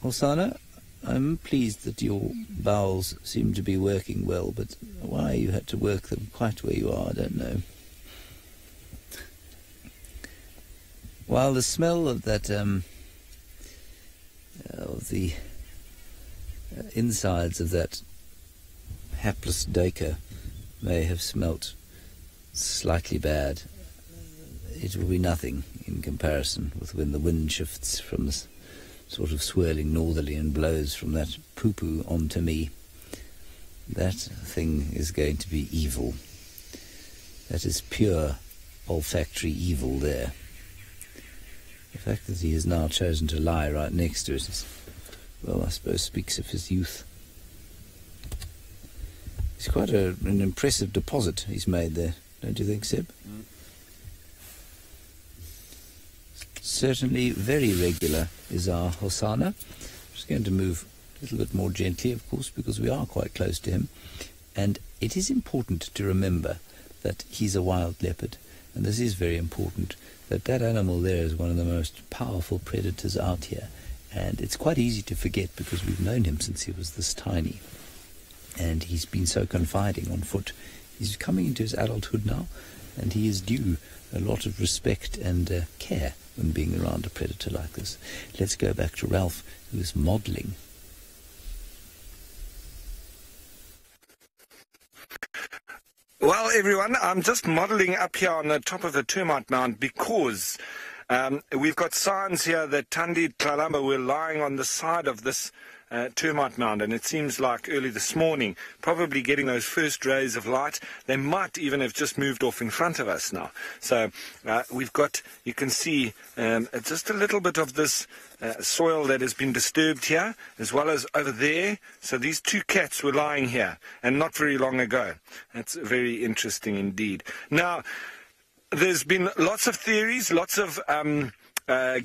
Hosanna, I'm pleased that your bowels seem to be working well, but why you had to work them quite where you are, I don't know. While the smell of that, of the insides of that hapless Dacre may have smelt slightly bad, it will be nothing in comparison with when the wind shifts from this sort of swirling northerly and blows from that poo-poo onto me. That thing is going to be evil. That is pure olfactory evil there. The fact that he has now chosen to lie right next to it is, well, I suppose speaks of his youth. It's quite an impressive deposit he's made there, don't you think, Seb? Mm. Certainly very regular is our Hosanna. Just going to move a little bit more gently, of course, because we are quite close to him. And it is important to remember that he's a wild leopard. And this is very important, that animal there is one of the most powerful predators out here. And it's quite easy to forget because we've known him since he was this tiny. And he's been so confiding on foot. He's coming into his adulthood now, and he is due a lot of respect and care when being around a predator like this. Let's go back to Ralph, who is modelling. Well, everyone, I'm just modelling up here on the top of the termite mound because we've got signs here that Thandi Tlalamba were lying on the side of this termite mound, and it seems like early this morning, probably getting those first rays of light. They might even have just moved off in front of us now. So we've got, you can see just a little bit of this soil that has been disturbed here, as well as over there. So these two cats were lying here, and not very long ago. That's very interesting indeed. Now, there's been lots of theories, lots of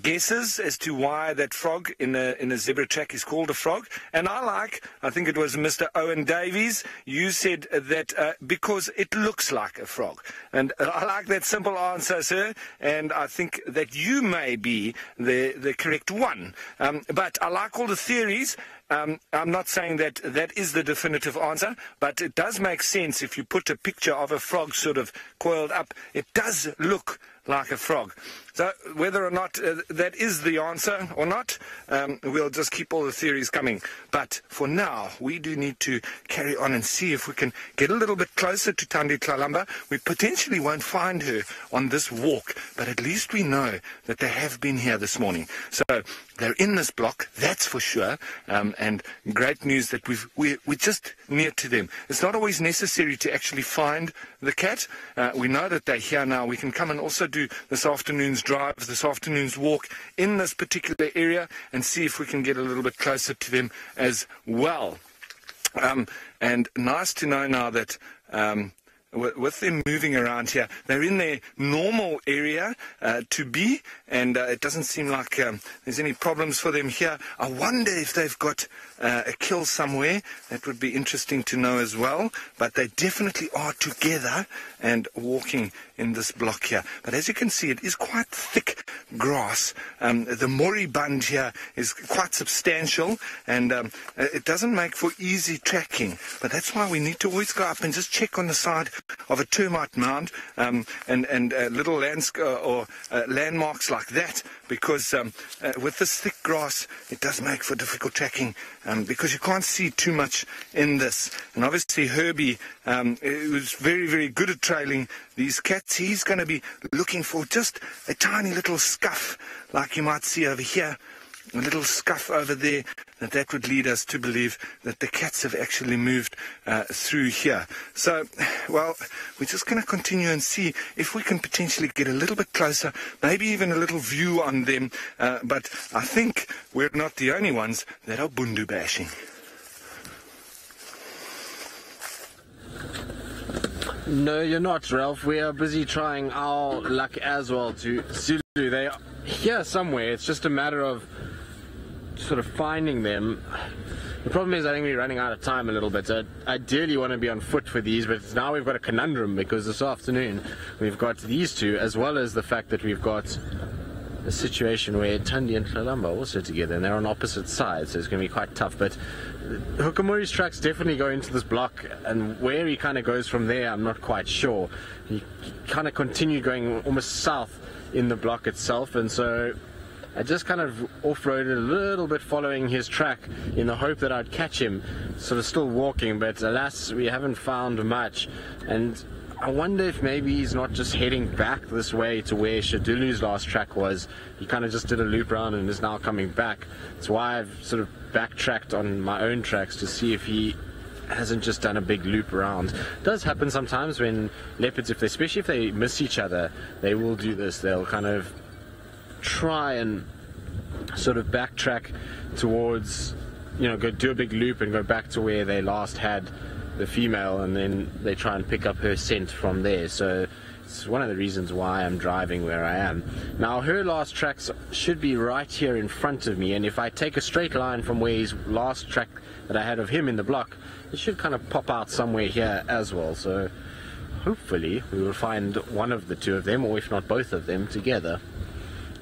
guesses as to why that frog in a zebra track is called a frog. And I think it was Mr. Owen Davies, you said that because it looks like a frog. And I like that simple answer, sir, and I think that you may be the correct one. But I like all the theories. I'm not saying that that is the definitive answer, but it does make sense if you put a picture of a frog sort of coiled up. It does look like a frog. So whether or not that is the answer or not, we'll just keep all the theories coming. But for now, we do need to carry on and see if we can get a little bit closer to Thandi Tlalamba. We potentially won't find her on this walk, but at least we know that they have been here this morning. So they're in this block, that's for sure, and great news that we're just near to them. It's not always necessary to actually find the cat. We know that they're here now. We can come and also do this afternoon's drive, this afternoon's walk in this particular area and see if we can get a little bit closer to them as well. And nice to know now that with them moving around here, they're in their normal area to be, and it doesn't seem like there's any problems for them here. I wonder if they've got a kill somewhere. That would be interesting to know as well, but they definitely are together and walking in this block here. But as you can see, it is quite thick grass. The moribund here is quite substantial, and it doesn't make for easy tracking, but that's why we need to always go up and just check on the side of a termite mound and little landmarks like that, because with this thick grass it does make for difficult tracking because you can't see too much in this. And obviously Herbie, who's very, very good at trailing these cats, he's going to be looking for just a tiny little scuff like you might see over here. a little scuff over there, that would lead us to believe that the cats have actually moved through here. So, well, we're just going to continue and see if we can potentially get a little bit closer, maybe even a little view on them. But I think we're not the only ones that are bundu bashing. No, you're not, Ralph. We are busy trying our luck as well to Zulu. They are here somewhere. It's just a matter of sort of finding them. The problem is I think we're running out of time a little bit. I ideally want to be on foot for these, but now we've got a conundrum because this afternoon we've got these two, as well as the fact that we've got a situation where Thandi and Tlalamba are also together and they're on opposite sides, so it's going to be quite tough. But Hukamuri's tracks definitely go into this block, and where he kind of goes from there I'm not quite sure. He kind of continued going almost south in the block itself, and so I just kind of off-roaded a little bit following his track in the hope that I'd catch him, sort of still walking, but alas we haven't found much. And I wonder if maybe he's not just heading back this way to where Shadulu's last track was. He kind of just did a loop around and is now coming back. That's why I've sort of backtracked on my own tracks to see if he hasn't just done a big loop around. It does happen sometimes when leopards, especially if they miss each other, they will do this. They'll kind of try and sort of backtrack towards, go do a big loop and go back to where they last had the female, and then they try and pick up her scent from there. So it's one of the reasons why I'm driving where I am. Now her last tracks should be right here in front of me, and if I take a straight line from where his last track that I had of him in the block, it should kind of pop out somewhere here as well. So hopefully we will find one of the two of them, or if not both of them together.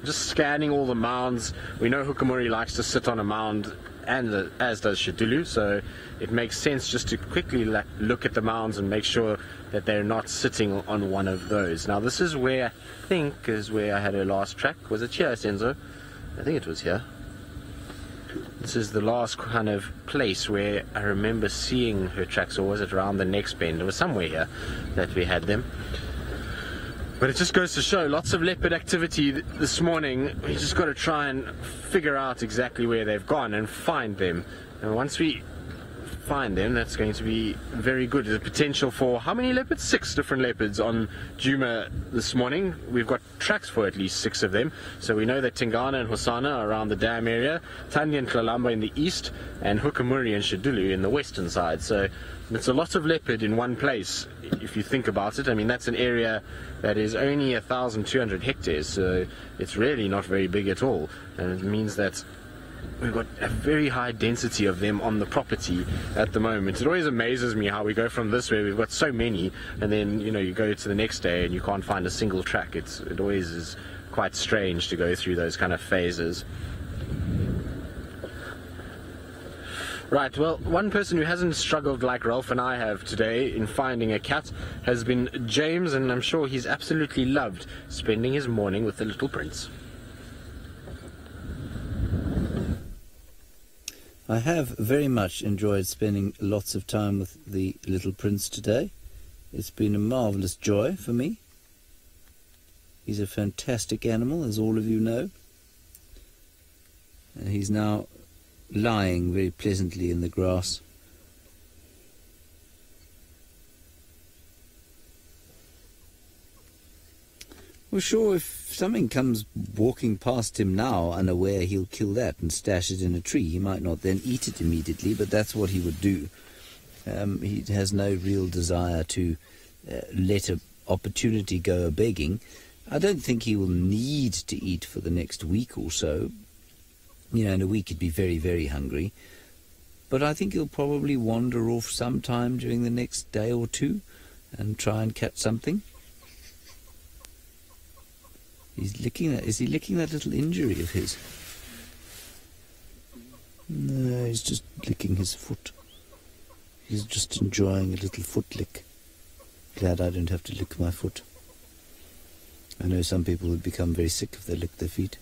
Just scanning all the mounds. We know Hukamuri likes to sit on a mound, and as does Shadulu, so it makes sense just to quickly look at the mounds and make sure that they're not sitting on one of those. Now this is where I think is where I had her last track. Was it here, Senzo? I think it was here. This is the last kind of place where I remember seeing her tracks, or was it around the next bend? It was somewhere here that we had them. But it just goes to show lots of leopard activity this morning. We just got to try and figure out exactly where they've gone and find them. And once we find them, that's going to be very good. There's a potential for how many leopards? 6 different leopards on Djuma this morning. We've got tracks for at least 6 of them. So we know that Tingana and Hosana are around the dam area, Thandi and Tlalamba in the east, and Hukamuri and Shadulu in the western side. So it's a lot of leopard in one place, if you think about it. I mean, that's an area that is only 1,200 hectares, so it's really not very big at all. And it means that we've got a very high density of them on the property at the moment. It always amazes me how we go from this where we've got so many, and then you go to the next day and you can't find a single track. It always is quite strange to go through those kind of phases. Right, well, one person who hasn't struggled like Ralph and I have today in finding a cat has been James, and I'm sure he's absolutely loved spending his morning with the little prince. I have very much enjoyed spending lots of time with the little prince today. It's been a marvellous joy for me. He's a fantastic animal, as all of you know. And he's now lying very pleasantly in the grass. Well, sure, if something comes walking past him now unaware, he'll kill that and stash it in a tree. He might not then eat it immediately, but that's what he would do. He has no real desire to let an opportunity go a-begging. I don't think he will need to eat for the next week or so. In a week he'd be very, very hungry. But I think he'll probably wander off sometime during the next day or two and try and catch something. Is he licking that little injury of his? No, he's just licking his foot. He's just enjoying a little foot lick. Glad I don't have to lick my foot. I know some people would become very sick if they licked their feet.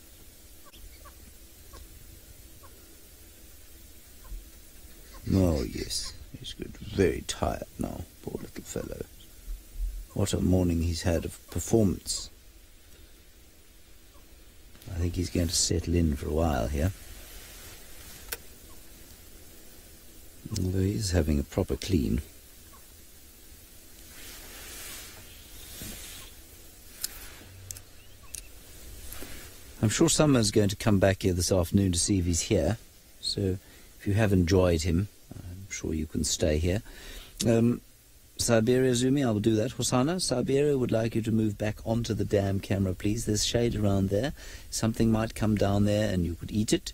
Oh, yes, he's good. Very tired now, poor little fellow. What a morning he's had of performance. I think he's going to settle in for a while here. Although he's having a proper clean. I'm sure Summer's going to come back here this afternoon to see if he's here. So if you have enjoyed him, I'm sure you can stay here. Siberia Zumi, I will do that. Hosanna, Siberia would like you to move back onto the damn camera, please. There's shade around there. Something might come down there and you could eat it.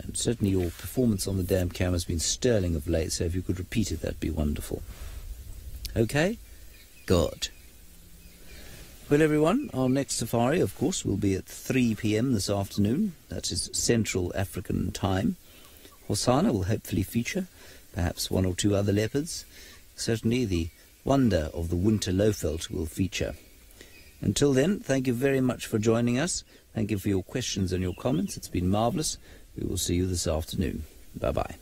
And certainly your performance on the damn camera has been sterling of late, so if you could repeat it, that'd be wonderful. Okay? Good. Well, everyone, our next safari, of course, will be at 3 p.m. this afternoon. That is Central African time. Hosanna will hopefully feature, perhaps one or two other leopards. Certainly the wonder of the winter lowveld will feature. Until then, thank you very much for joining us. Thank you for your questions and your comments. It's been marvellous. We will see you this afternoon. Bye-bye.